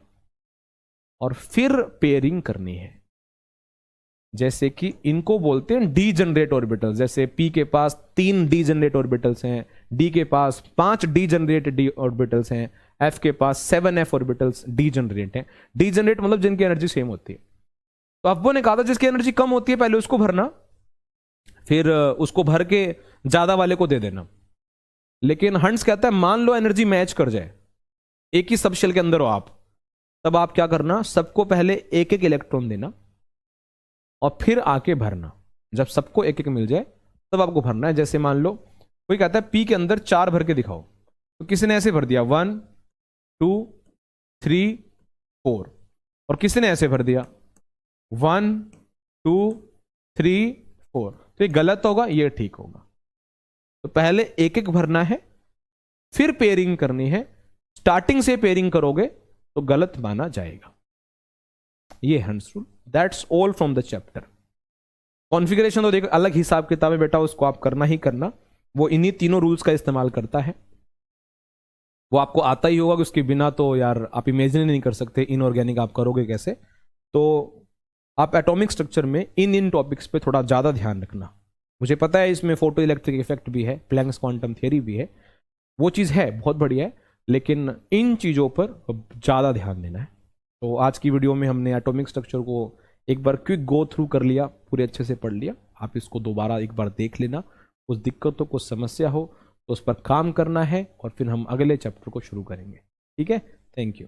और फिर पेयरिंग करनी है। जैसे कि इनको बोलते हैं डीजनरेट ऑर्बिटल्स। जैसे p के पास 3 डीजनरेट ऑर्बिटल्स हैं, d के पास 5 डीजनरेट डी ऑर्बिटल्स हैं, f के पास 7f ऑर्बिटल्स डीजनरेट हैं। डीजनरेट मतलब जिनकी एनर्जी सेम होती है। तो अब्बो ने कहा था जिसकी एनर्जी कम होती है पहले उसको भरना, फिर उसको भर के ज्यादा वाले को दे देना। लेकिन हंट्स कहता है मान लो एनर्जी मैच कर जाए, एक ही सबशेल के अंदर हो आप, तब आप क्या करना, सबको पहले एक एक इलेक्ट्रॉन देना और फिर आके भरना। जब सबको एक एक मिल जाए तब आपको भरना है। जैसे मान लो कोई कहता है p के अंदर 4 भर के दिखाओ, तो किसी ने ऐसे भर दिया 1 2 3 4, और किसी ने ऐसे भर दिया 1 2 3 4। तो ये गलत होगा, ये ठीक होगा। तो पहले एक एक भरना है, फिर पेयरिंग करनी है। स्टार्टिंग से पेयरिंग करोगे तो गलत माना जाएगा। ये hunts rule. That's all from the chapter. Configuration तो देखो अलग हिसाब किताब है बेटा, उसको आप करना ही करना। वो इन्हीं तीनों रूल्स का इस्तेमाल करता है। वो आपको आता ही होगा कि उसके बिना तो यार आप इमेजिन नहीं कर सकते इनऑर्गेनिक आप करोगे कैसे। तो आप एटॉमिक स्ट्रक्चर में इन टॉपिक्स पे थोड़ा ज़्यादा ध्यान रखना। मुझे पता है इसमें फोटो इलेक्ट्रिक इफेक्ट भी है, प्लैंक्स क्वांटम थ्योरी भी है, वो चीज़ है बहुत बढ़िया है, लेकिन इन चीज़ों पर ज़्यादा ध्यान देना है। तो आज की वीडियो में हमने एटॉमिक स्ट्रक्चर को एक बार क्विक गो थ्रू कर लिया, पूरे अच्छे से पढ़ लिया। आप इसको दोबारा एक बार देख लेना, कुछ दिक्कतों को समस्या हो तो उस पर काम करना है, और फिर हम अगले चैप्टर को शुरू करेंगे। ठीक है, थैंक यू।